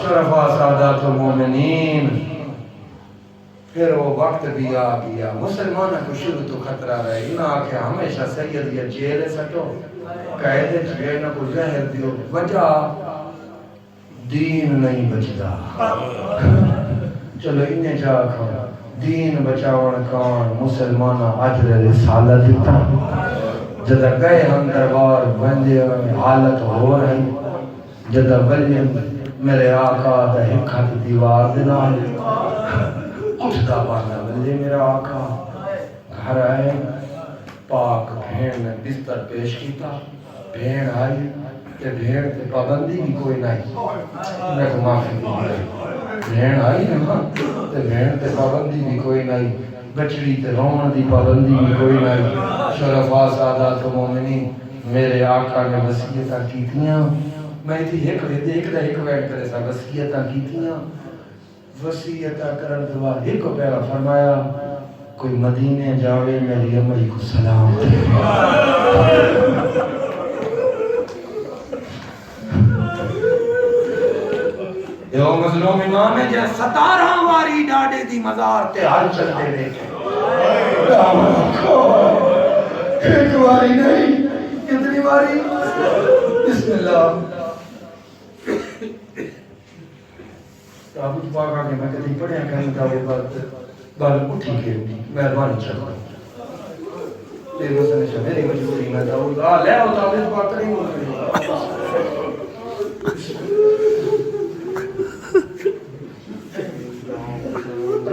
شرفا سادات و مومنین پھر وہ وقت بھی آ گیا مسلمانہ کو شروع تو خطرہ رہے انہاں آکھے ہمیشہ سید یا جیلے سٹو قیدے چھوئے نہ کو زہر دیو وجہ دین نہیں بچدا چلو انہیں جا کھا دین بچاون کان مسلمانہ عجر رسالہ دیتا جدہ گئے ہم دربار بندے حالت ہو رہی جدہ بلین میرے آقا دا ایک ہاتھ دیوار دینا اٹھتا بانا بلے میرا آقا گھر آئے پاک بھین نے بستر پیش کیتا بھین آئی تے بھین تے پابندی بھی کوئی نہیں میں کو معافی دی بھین آئی نا تے بھین تے پابندی بھی کوئی نہیں بچڑی تے رون دی پابندی بھی کوئی نہیں شرفا سادات و مومنین میرے آقا نے وصیتاں کیتیاں میں تھی ایک ویٹ کرے سا وصیتاں کیتیاں وصیتاں کرن دعا ایک پیرا فرمایا کوئی مدینے جاوے میری امری کو سلام یہ مظلوم امام ہے جہاں 17 واری ڈاڑے دی مزار تے حل چلتے دیکھے ایک واری نہیں کتنی واری بسم اللہ تابوت پاک آگے میں کہتی پڑھیں کہیں تابوت بات اٹھی کے مہربانی چاہتا ہوں میری وسن شاہ میری مجبوری میں تابوت لے ہو تابوت پاک کریں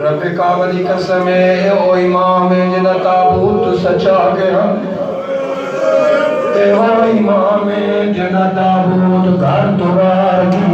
رب کعبہ دی قسم ہے او امام ہے جنہ تابوت سچا کے ہم اے او امام ہے جنہ تابوت گھر دوار کی